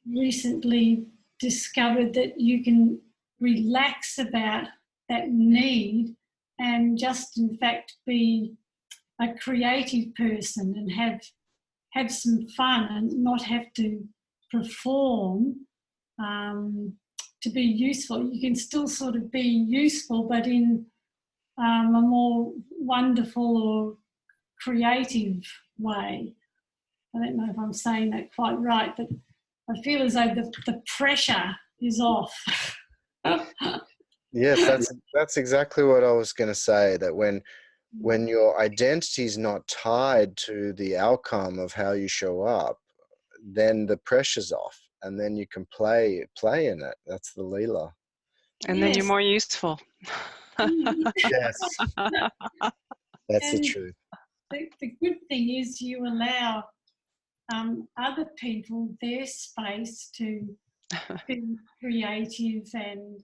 recently discovered that you can relax about that need, and just in fact be a creative person, and have some fun, and not have to perform to be useful. You can still sort of be useful, but in a more wonderful or creative way. I don't know if I'm saying that quite right, but I feel as though the pressure is off. Yes, that's exactly what I was going to say, that when your identity is not tied to the outcome of how you show up, then the pressure's off, and then you can play in it. That's the Leela. And then you're Yes. more useful. Yes, that's the And truth. the good thing is you allow other people their space to be creative and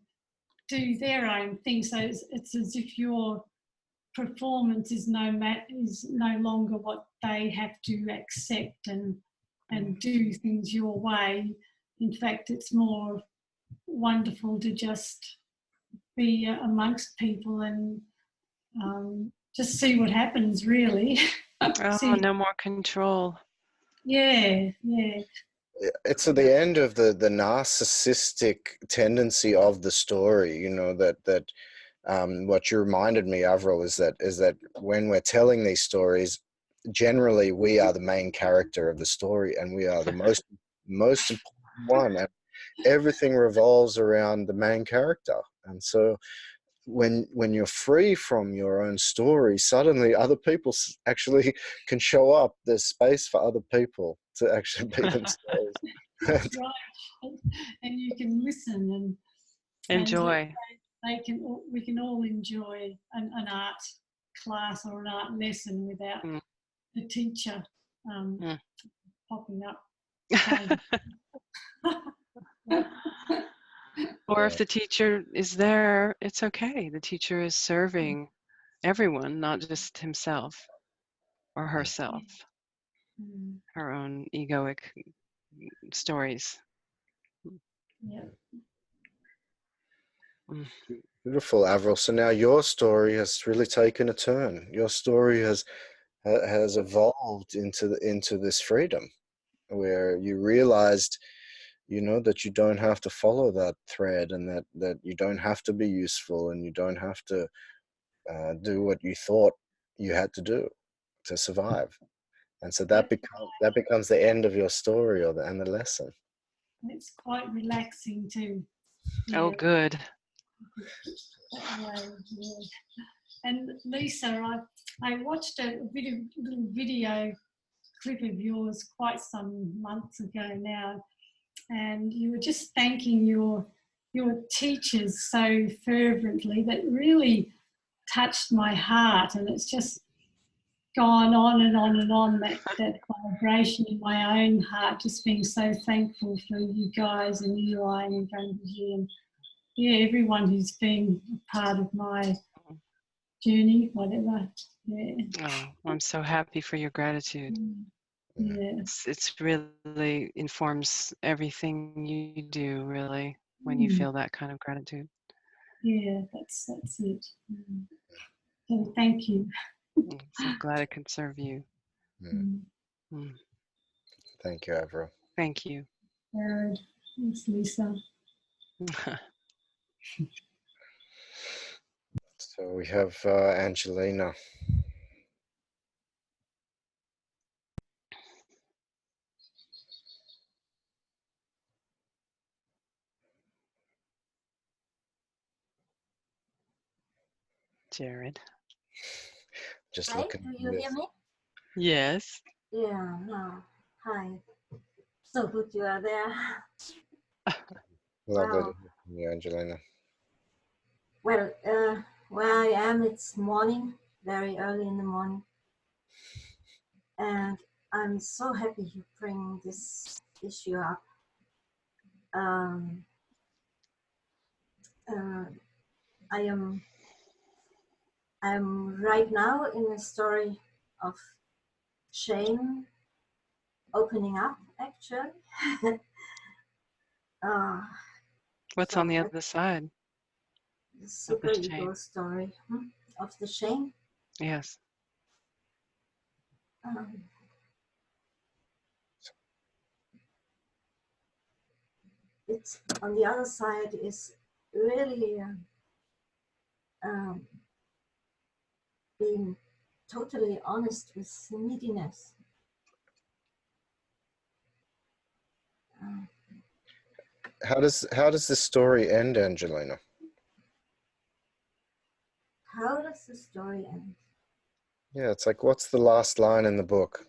do their own thing. So it's as if your performance is no longer what they have to accept and do things your way. In fact, it's more wonderful to just be amongst people and just see what happens, really. Oh, no more control. Yeah. It's at the end of the narcissistic tendency of the story, you know, that what you reminded me, Avril, is that when we're telling these stories, generally we are the main character of the story, and we are the most important one, and everything revolves around the main character. And so when you're free from your own story, suddenly other people actually can show up. There's space for other people to actually be themselves. That's right. And you can listen and Enjoy. we can all enjoy an art class or an art lesson without the teacher popping up. Or if the teacher is there, it's okay. The teacher is serving everyone, not just himself or herself, her own egoic stories. Yeah. Beautiful, Avril. So now your story has really taken a turn. Your story has evolved into this freedom, where you realized, you know, that you don't have to follow that thread, and that you don't have to be useful, and you don't have to do what you thought you had to do to survive. And so that becomes the end of your story, and the lesson. It's quite relaxing too. Yeah. Oh, good. That way, yeah. And Lisa, I watched a little video clip of yours quite some months ago now, and you were just thanking your teachers so fervently that really touched my heart, and it's just gone on and on and on, that vibration in my own heart, just being so thankful for you guys and Eli and Gandhi and everyone who's been a part of my journey, whatever. Yeah. Oh, I'm so happy for your gratitude. Yeah. It's really informs everything you do, really, when you feel that kind of gratitude. Yeah, that's it. So thank you. So glad I can serve you. Thank you, Avril. Thank you. Thanks, Lisa. So we have Angelina. Jared. Just Hi, looking. do you hear me? Yes. Yeah, no. Hi. So good you are there. Lovely Wow. to hear from you, Angelina. Well, where I am, it's morning, very early in the morning. And I'm so happy you bring this issue up. I'm right now in a story of shame opening up, actually. What's So on the other side? the super of the ego shame? story of the shame. Yes. It's on the other side is really being totally honest with neediness How does the story end, Angelina? How does the story end? Yeah, it's like, what's the last line in the book?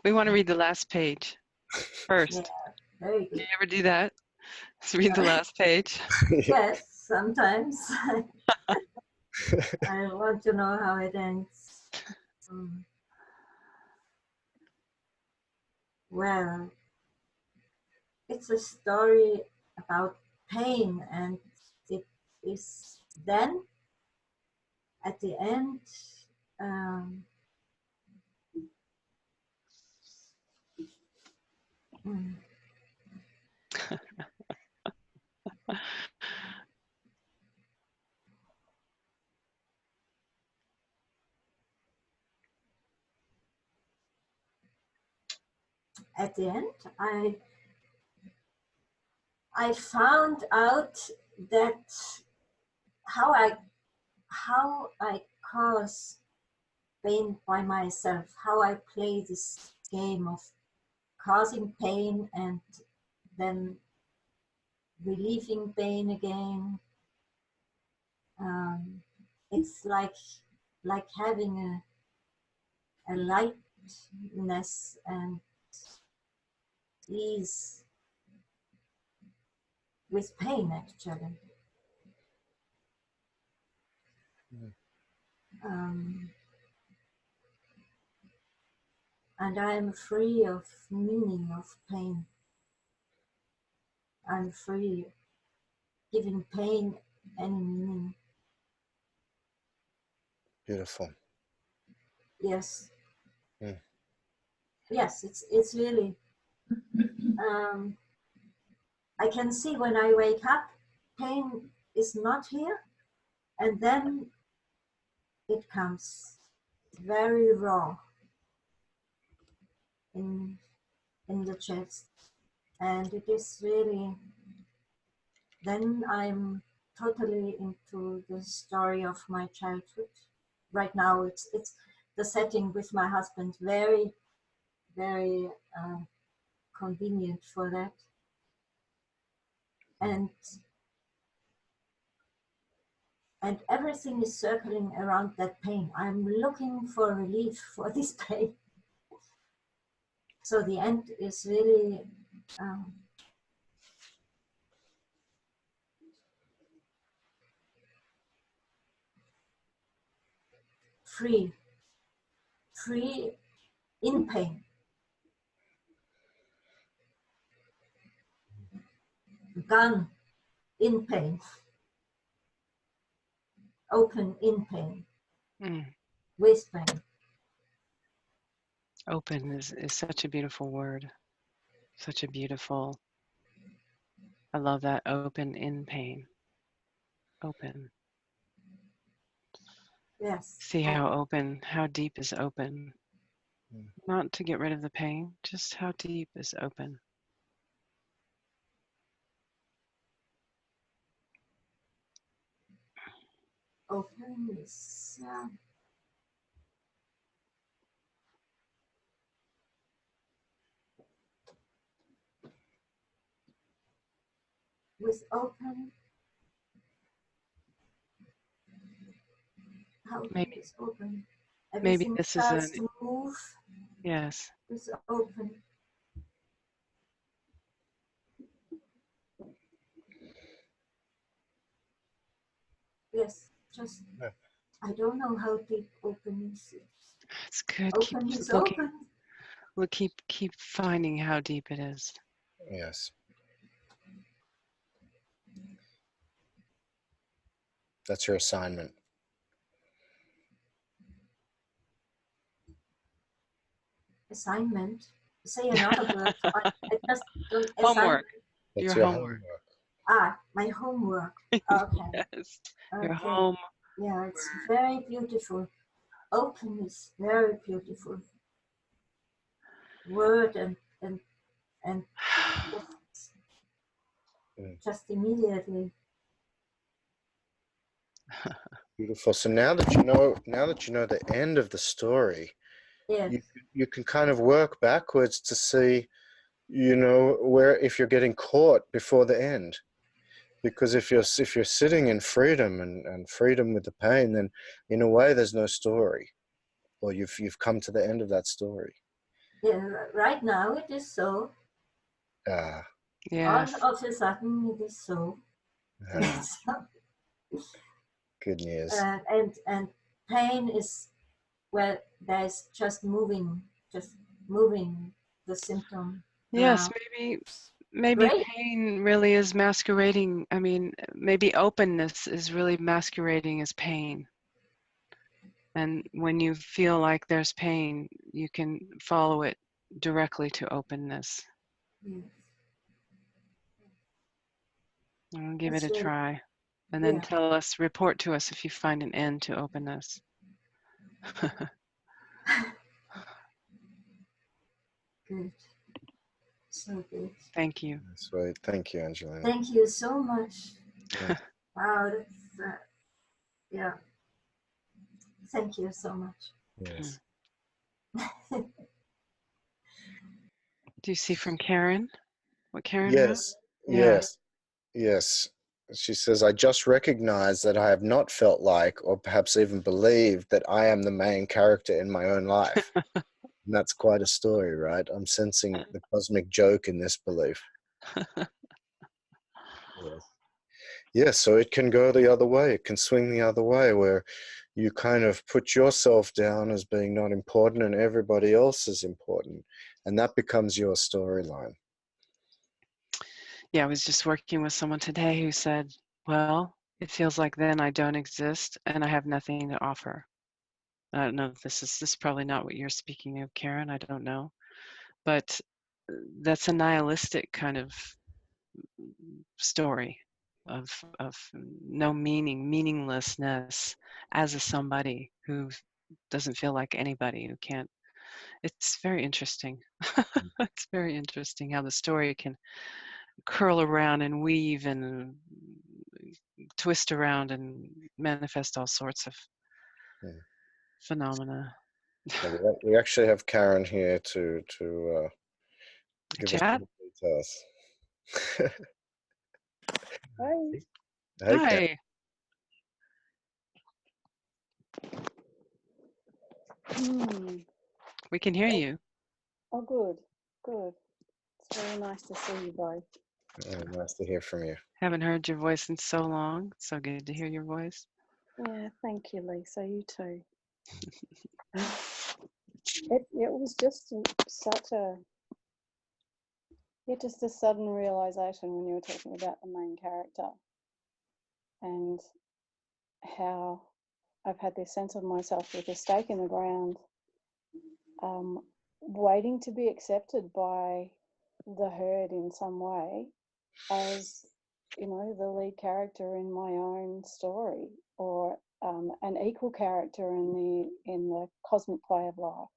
We want to read the last page first. Yeah, very Do good. you ever do that? Let's read the last page. Yes, sometimes I want to know how it ends. Well, it's a story about pain, and it is then at the end. Um, mm, at the end, I found out that how I cause pain by myself, how I play this game of causing pain and then relieving pain again. It's like having a lightness and ease with pain, actually. And I'm free of meaning of pain. I'm free giving pain any meaning. Beautiful. Yes. Mm. Yes, it's really. I can see when I wake up, pain is not here, and then it comes very raw in the chest, and it is really. Then I'm totally into the story of my childhood. Right now, it's the setting with my husband, very very convenient for that, and everything is circling around that pain. I'm looking for relief for this pain. So the end is really free in pain, gone in pain, open in pain, with pain. Open is such a beautiful word. Such a beautiful, I love that. Open in pain. Open. Yes. See how open, how deep is open. Not to get rid of the pain, just how deep is open. Open is with open. How deep is open? Maybe Everything this is starts to move. yes. With open. Yes, just I don't know how deep open is. It's good. Open Keep is looking. open. We'll keep finding how deep it is. Yes. That's your assignment. Assignment. Say another word. I just don't. Homework. That's Your your homework. My homework. Okay. Yes. Okay. Your home. Yeah, it's very beautiful. Open is very beautiful word and just immediately. Beautiful. So now that you know the end of the story, Yes. you can kind of work backwards to see you know, where if you're getting caught before the end. Because if you're sitting in freedom and freedom with the pain, then in a way there's no story, or you've come to the end of that story. Yeah, right now it is so. Ah, Yes. All of a sudden it is so. Yeah. good news. And pain is, well, there's just moving the symptom Yes, around. maybe Great. pain really is masquerading. I mean, maybe openness is really masquerading as pain. And when you feel like there's pain, you can follow it directly to openness. Yes. And give it That's a really, try. And then yeah. report to us if you find an end to openness. Good. So good. Thank you. Sweet. Thank you, Angelina. Thank you so much. Yeah. Wow, that's, yeah. Thank you so much. Yes. Do you see from Karen? What Karen wrote? Yes. Yeah. Yes. Yes. She says, I just recognize that I have not felt like, or perhaps even believed, that I am the main character in my own life. And that's quite a story, right? I'm sensing the cosmic joke in this belief. Yes. Yeah, so it can go the other way. It can swing the other way, where you kind of put yourself down as being not important and everybody else is important. And that becomes your storyline. Yeah, I was just working with someone today who said, well, it feels like then I don't exist and I have nothing to offer. I don't know if this is probably not what you're speaking of, Karen. I don't know. But that's a nihilistic kind of story of no meaninglessness as a somebody who doesn't feel like anybody, who can't. It's very interesting. It's very interesting how the story can curl around and weave and twist around and manifest all sorts of phenomena. Yeah, we actually have Karen here to give us Chat? some details. Hi. Hey, Karen. Hi. We can hear you. Oh, good. Good. It's very nice to see you both. Oh, nice to hear from you. Haven't heard your voice in so long. So good to hear your voice. Yeah, thank you, Lisa. You too. It was just such a just a sudden realization when you were talking about the main character and how I've had this sense of myself with a stake in the ground, waiting to be accepted by the herd in some way as, you know, the lead character in my own story, or an equal character in the cosmic play of life.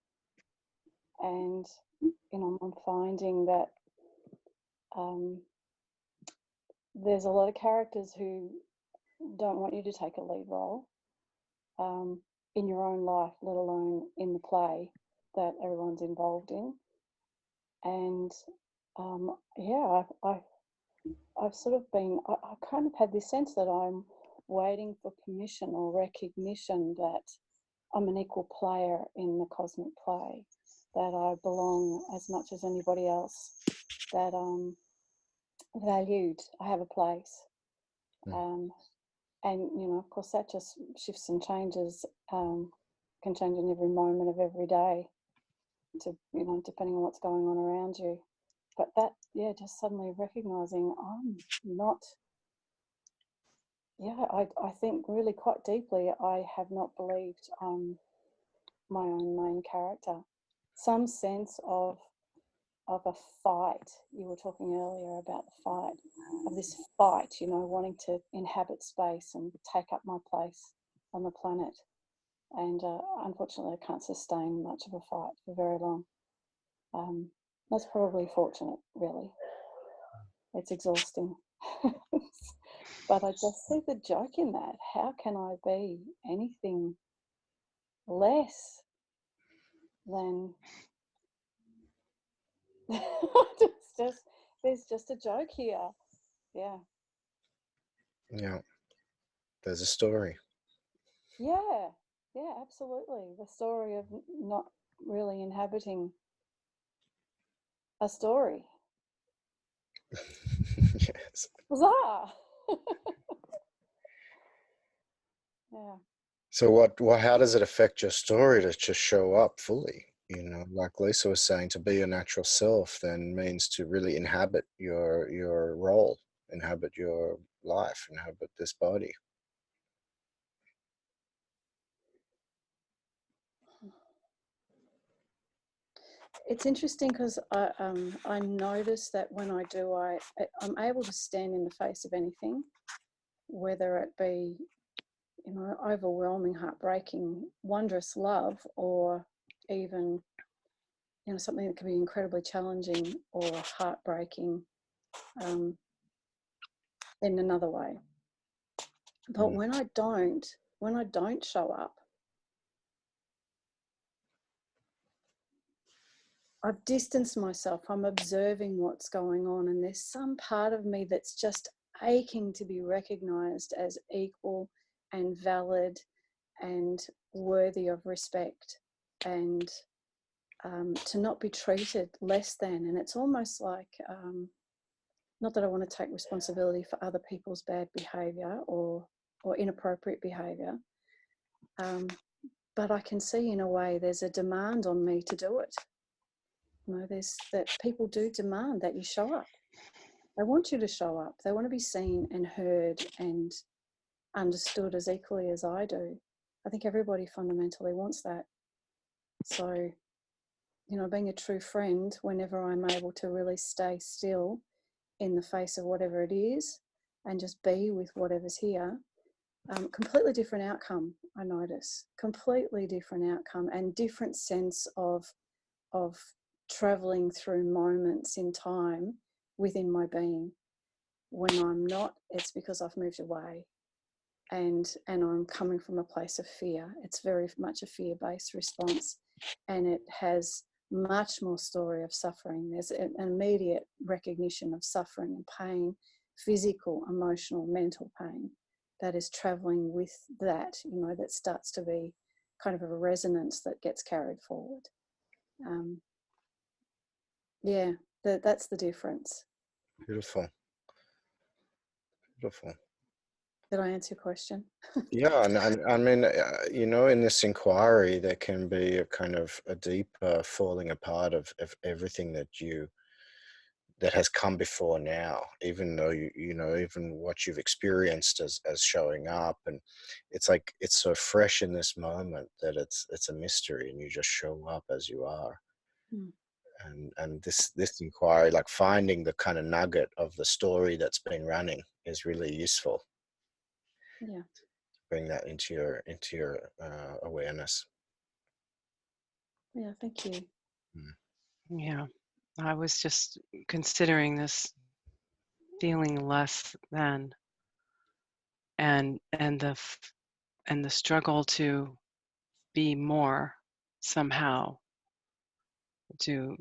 And, you know, I'm finding that there's a lot of characters who don't want you to take a lead role in your own life, let alone in the play that everyone's involved in. And yeah, I've sort of been, I kind of had this sense that I'm waiting for permission or recognition that I'm an equal player in the cosmic play, that I belong as much as anybody else, that I'm valued, I have a place. And, you know, of course, that just shifts and changes, can change in every moment of every day, to, you know, depending on what's going on around you. But that, yeah, just suddenly recognizing I'm not, yeah, I think really quite deeply, I have not believed I'm my own main character. Some sense of a fight. You were talking earlier about the fight, of this fight, you know, wanting to inhabit space and take up my place on the planet. And unfortunately, I can't sustain much of a fight for very long. That's probably fortunate, really. It's exhausting. But I just see the joke in that. How can I be anything less than There's just a joke here. Yeah. Yeah, there's a story. Yeah. Yeah, absolutely. The story of not really inhabiting a story. Yes. Huzzah! Yeah. So how does it affect your story to just show up fully? You know, like Lisa was saying, to be your natural self then means to really inhabit your role, inhabit your life, inhabit this body. It's interesting because I notice that when I do, I'm able to stand in the face of anything, whether it be, you know, overwhelming, heartbreaking, wondrous love, or even, you know, something that can be incredibly challenging or heartbreaking in another way. But when I don't show up, I've distanced myself. I'm observing what's going on, and there's some part of me that's just aching to be recognized as equal and valid and worthy of respect, and to not be treated less than. And it's almost like, not that I want to take responsibility for other people's bad behavior or inappropriate behavior, but I can see in a way there's a demand on me to do it. You know, there's that people do demand that you show up. They want you to show up. They want to be seen and heard and understood as equally as I do. I think everybody fundamentally wants that. So, you know, being a true friend, whenever I'm able to really stay still in the face of whatever it is and just be with whatever's here, completely different outcome, I notice. Completely different outcome and different sense of traveling through moments in time within my being. When I'm not, it's because I've moved away and I'm coming from a place of fear. It's very much a fear-based response, and it has much more story of suffering. There's an immediate recognition of suffering and pain, physical, emotional, mental pain that is traveling with that, you know, that starts to be kind of a resonance that gets carried forward. Yeah, that's the difference. Beautiful. Beautiful. Did I answer your question? Yeah, and I mean, you know, in this inquiry, there can be a kind of a deeper falling apart of everything that has come before now, even though you know, even what you've experienced as showing up, and it's like it's so fresh in this moment that it's a mystery, and you just show up as you are. And this inquiry, like finding the kind of nugget of the story that's been running, is really useful. Yeah. Bring that into your awareness. Yeah, thank you. Yeah, I was just considering this feeling less than, and the struggle to be more somehow, to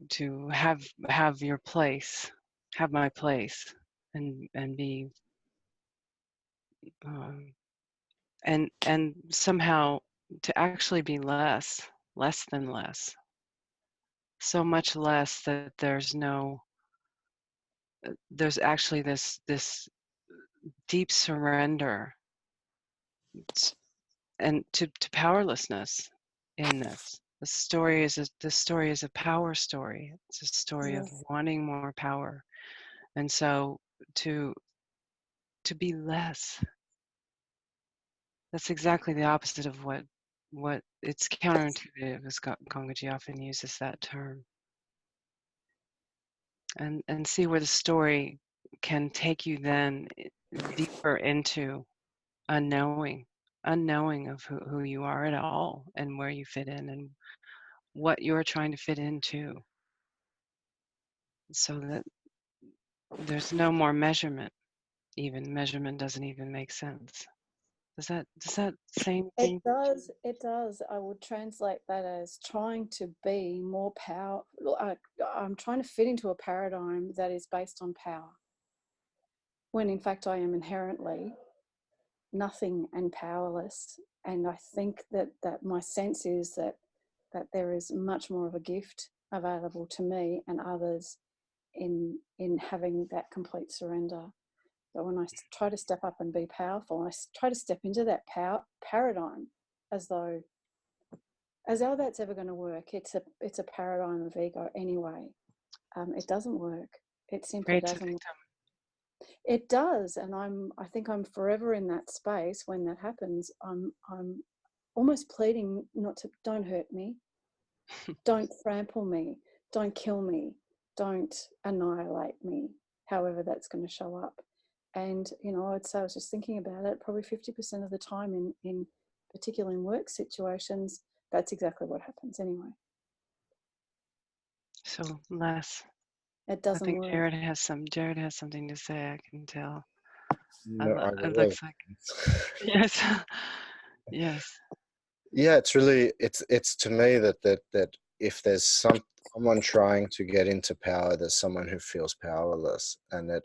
have your place, have my place, and be and somehow to actually be less than less, so much less that there's actually this deep surrender and to powerlessness in this. The story is a power story. It's a story of Yes. wanting more power, and so to be less. That's exactly the opposite of what it's counterintuitive, as Kongaji often uses that term. And see where the story can take you then deeper into unknowing of who you are at all and where you fit in and what you're trying to fit into, so that there's no more measurement. Even measurement doesn't even make sense. Does that same It thing? does. It does. I would translate that as trying to be more power. I'm trying to fit into a paradigm that is based on power, when in fact I am inherently nothing and powerless. And I think that my sense is that there is much more of a gift available to me and others in having that complete surrender. But when I try to step up and be powerful, I try to step into that paradigm as though that's ever going to work. It's a paradigm of ego anyway. It doesn't work. It simply Creates a doesn't. victim. It does, and I think I'm forever in that space when that happens. I'm almost pleading not to. Don't hurt me. Don't trample me. Don't kill me. Don't annihilate me. However that's going to show up. And I'd say, I was just thinking about it. Probably 50% of the time, in particularly in work situations, that's exactly what happens anyway. So Les, It I doesn't think work. Jared has something to say. I can tell. No, I It will. looks like yes, yes. Yeah, it's really it's to me that if there's someone trying to get into power, there's someone who feels powerless, and that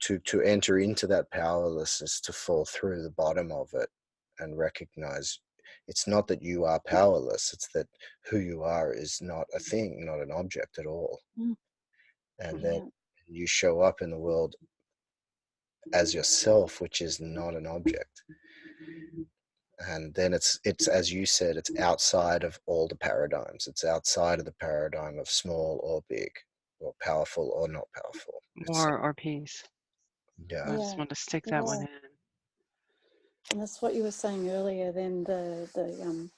to enter into that powerlessness, to fall through the bottom of it and recognize it's not that you are powerless, it's that who you are is not a thing, not an object at all. And then you show up in the world as yourself, which is not an object. And then it's as you said, it's outside of all the paradigms. It's outside of the paradigm of small or big, or powerful or not powerful. War or peace. Yeah. I just want to stick that one in. And that's what you were saying earlier. Then the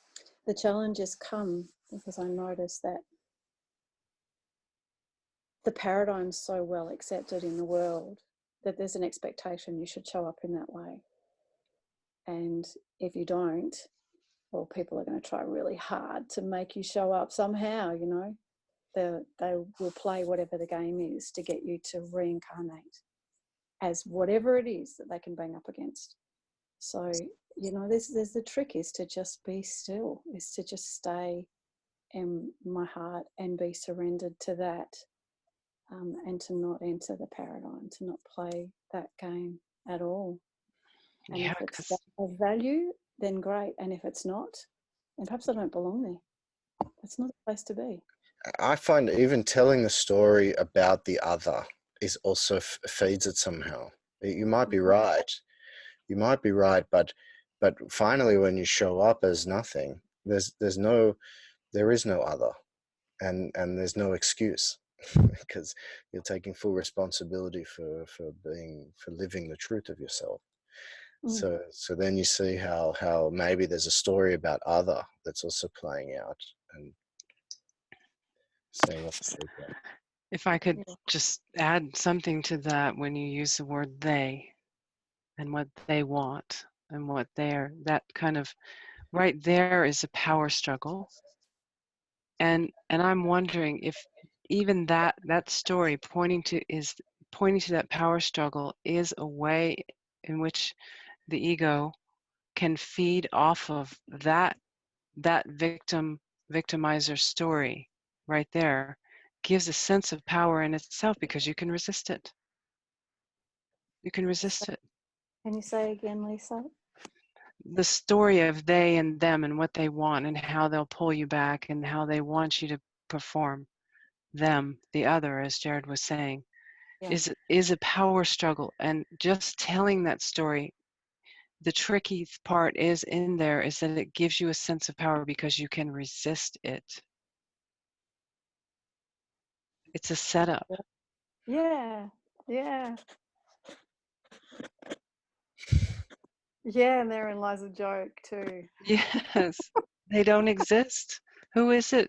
challenges come because I noticed that the paradigm's so well accepted in the world that there's an expectation you should show up in that way. And if you don't, well, people are going to try really hard to make you show up somehow, They will play whatever the game is to get you to reincarnate as whatever it is that they can bang up against. So, there's the trick is to just be still, is to just stay in my heart and be surrendered to that, and to not enter the paradigm, to not play that game at all. And Yeah, if it's of value, then great. And if it's not, then perhaps I don't belong there. It's not a place to be. I find even telling the story about the other is also feeds it somehow. You might be right. You might be right, but finally, when you show up as nothing, there is no other, and there's no excuse because you're taking full responsibility for living the truth of yourself. So then you see how maybe there's a story about other that's also playing out, and seeing what's the secret. if I could just add something to that, when you use the word they and what they want and what they're, that kind of right there is a power struggle. And I'm wondering if even that story pointing to that power struggle is a way in which the ego can feed off of that victimizer story right there, gives a sense of power in itself because you can resist it. You can resist it. Can you say again, Lisa? The story of they and them and what they want and how they'll pull you back and how they want you to perform them, the other, as Jared was saying, is a power struggle. And just telling that story, the tricky part is in there is that it gives you a sense of power because you can resist it. It's a setup. Yeah. Yeah, and therein lies a joke too. Yes, they don't exist. Who is it?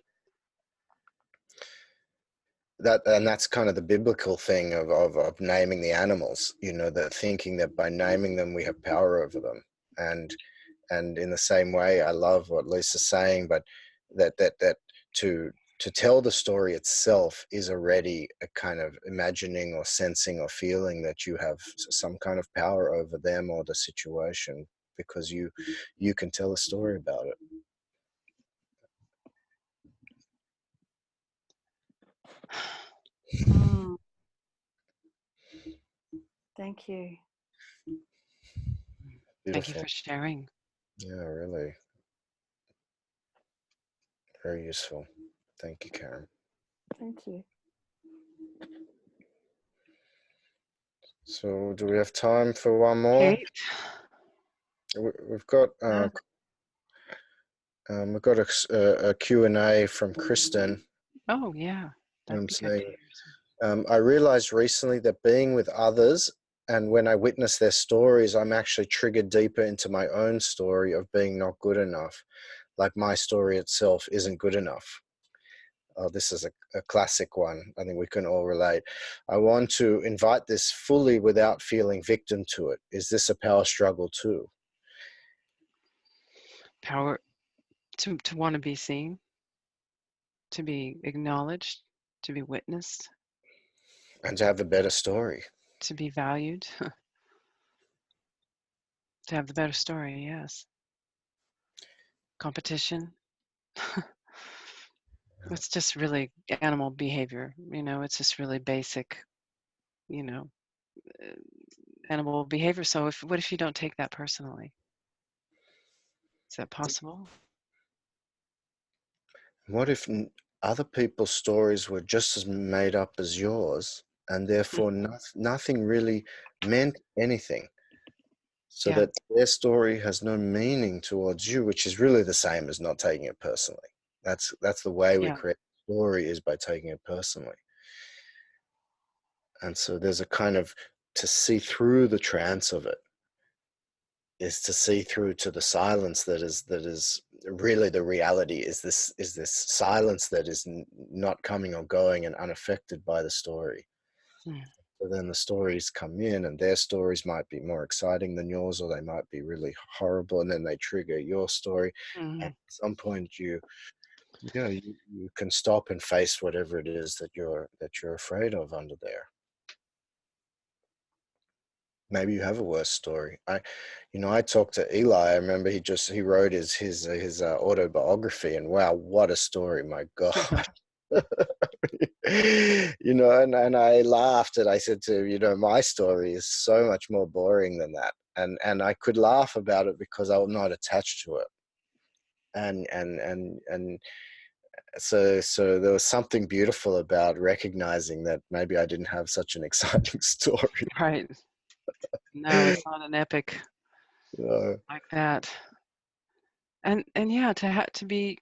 That's kind of the biblical thing of naming the animals, that thinking that by naming them we have power over them. And in the same way, I love what Lisa's saying, but that to to tell the story itself is already a kind of imagining or sensing or feeling that you have some kind of power over them or the situation, because you can tell a story about it. Mm. Thank you. Thank you Beautiful. for sharing. Yeah, really. Very useful. Thank you, Karen. Thank you. So do we have time for one more? Kate? We've got a Q&A from Kristen. Oh, yeah. That'd be good to Saying, hear. I realized recently that being with others and when I witness their stories, I'm actually triggered deeper into my own story of being not good enough. Like my story itself isn't good enough. Oh, this is a classic one. I think we can all relate. I want to invite this fully without feeling victim to it. Is this a power struggle too? Power to want to be seen, to be acknowledged, to be witnessed, And to have a better story. to be valued, to have the better story, yes. Competition. It's just really animal behavior, it's just really basic, you know, uh, animal behavior. So what if you don't take that personally? Is that possible? What if other people's stories were just as made up as yours, and therefore nothing really meant anything, so Yeah, that their story has no meaning towards you, which is really the same as not taking it personally. That's the way we yeah. create a story, is by taking it personally. And so there's a kind of, to see through the trance of it is to see through to the silence that is really the reality, is this silence that is not coming or going and unaffected by the story. Mm. So then the stories come in, and their stories might be more exciting than yours, or they might be really horrible, and then they trigger your story. Mm-hmm. And at some point you can stop and face whatever it is that you're afraid of under there. Maybe you have a worse story. I talked to Eli. I remember he wrote his autobiography, and wow, what a story! My God. And I laughed, and I said to him, my story is so much more boring than that. And I could laugh about it because I'm not attached to it. And so there was something beautiful about recognizing that maybe I didn't have such an exciting story. Right. No, it's not an epic So, like that. And yeah, to be,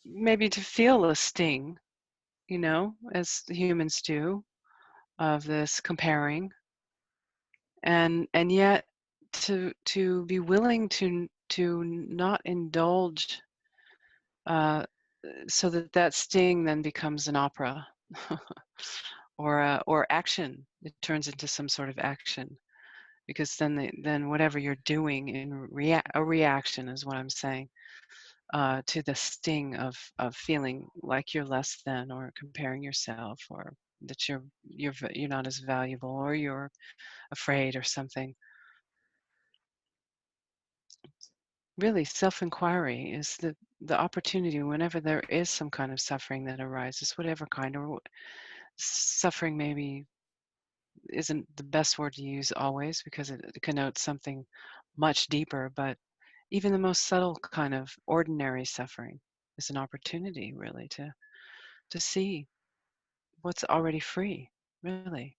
maybe to feel a sting, as humans do, of this comparing, and yet to be willing to not indulge, so that sting then becomes an opera, or action. It turns into some sort of action, because then whatever you're doing in a reaction is what I'm saying, to the sting of feeling like you're less than, or comparing yourself, or that you're not as valuable, or you're afraid or something. Really, self-inquiry is the opportunity whenever there is some kind of suffering that arises, whatever kind, or suffering maybe isn't the best word to use always, because it connotes something much deeper, but even the most subtle kind of ordinary suffering is an opportunity, really, to see what's already free. Really,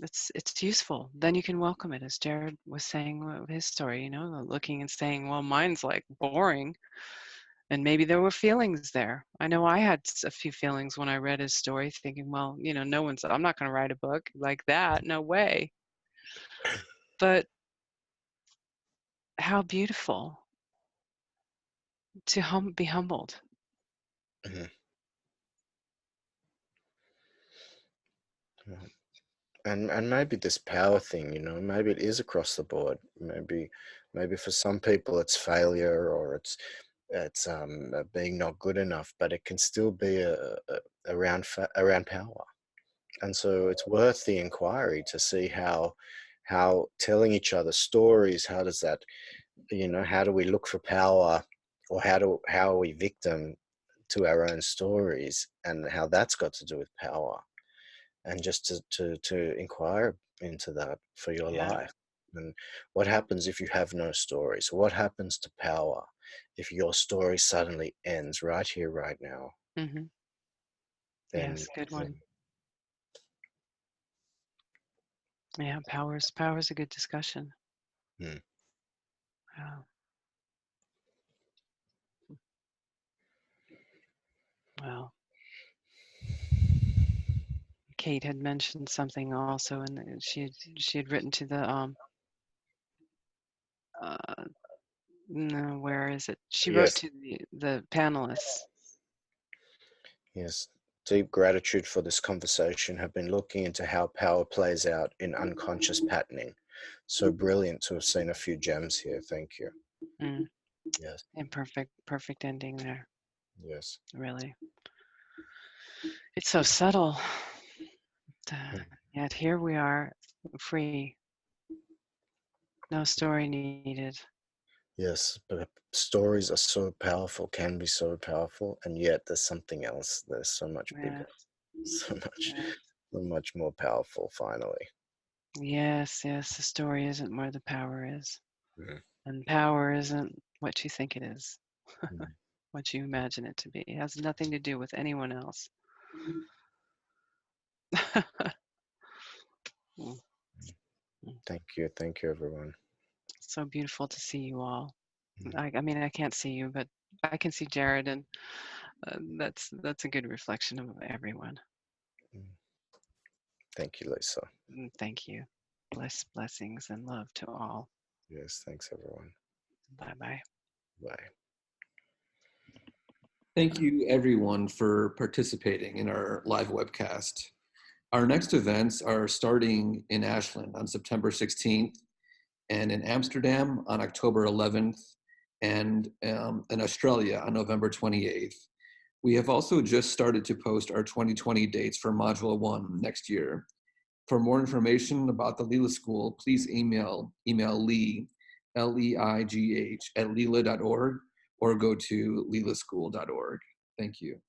it's useful. Then you can welcome it, as Jared was saying with his story. Looking and saying, "Well, mine's like boring," and maybe there were feelings there. I know I had a few feelings when I read his story, thinking, "Well, I'm not going to write a book like that. No way." But how beautiful to be humbled. mhm. Yeah. And maybe this power thing, maybe it is across the board. Maybe for some people it's failure, or being not good enough, but it can still be around power. And so it's worth the inquiry to see how telling each other stories, how does that, how do we look for power, or how are we victim to our own stories, and how that's got to do with power, and just to inquire into that for your life. And what happens if you have no stories? What happens to power if your story suddenly ends right here, right now? Mm-hmm. Then Yes, good one. Yeah, power's a good discussion. Hmm. Wow. Well, Kate had mentioned something also, and she had written to the no, where is it? She wrote Yes, to the panelists. yes. Deep gratitude for this conversation. Have been looking into how power plays out in unconscious patterning. So brilliant to have seen a few gems here. Thank you. Mm. Yes, And perfect ending there. yes. Really, it's so subtle. Hmm. Yet here we are, free. No story needed. Yes, but stories are so powerful, can be so powerful, and yet there's something else. There's so much bigger, Yes, so yes, much more powerful. Finally, yes, yes. The story isn't where the power is, mm. and power isn't what you think it is, Mm. what you imagine it to be. It has nothing to do with anyone else. Mm, mm. Thank you, everyone. So beautiful to see you all. Mm. I mean, I can't see you, but I can see Jared, and that's a good reflection of everyone. Mm. Thank you, Lisa. Thank you. Blessings and love to all. Yes, thanks, everyone. Bye bye. Bye. Thank you, everyone, for participating in our live webcast. Our next events are starting in Ashland on September 16th, and in Amsterdam on October 11th, and in Australia on November 28th. We have also just started to post our 2020 dates for Module 1 next year. For more information about the Leela School, please email Lee, Leigh, at leela.org, or go to leelaschool.org. Thank you.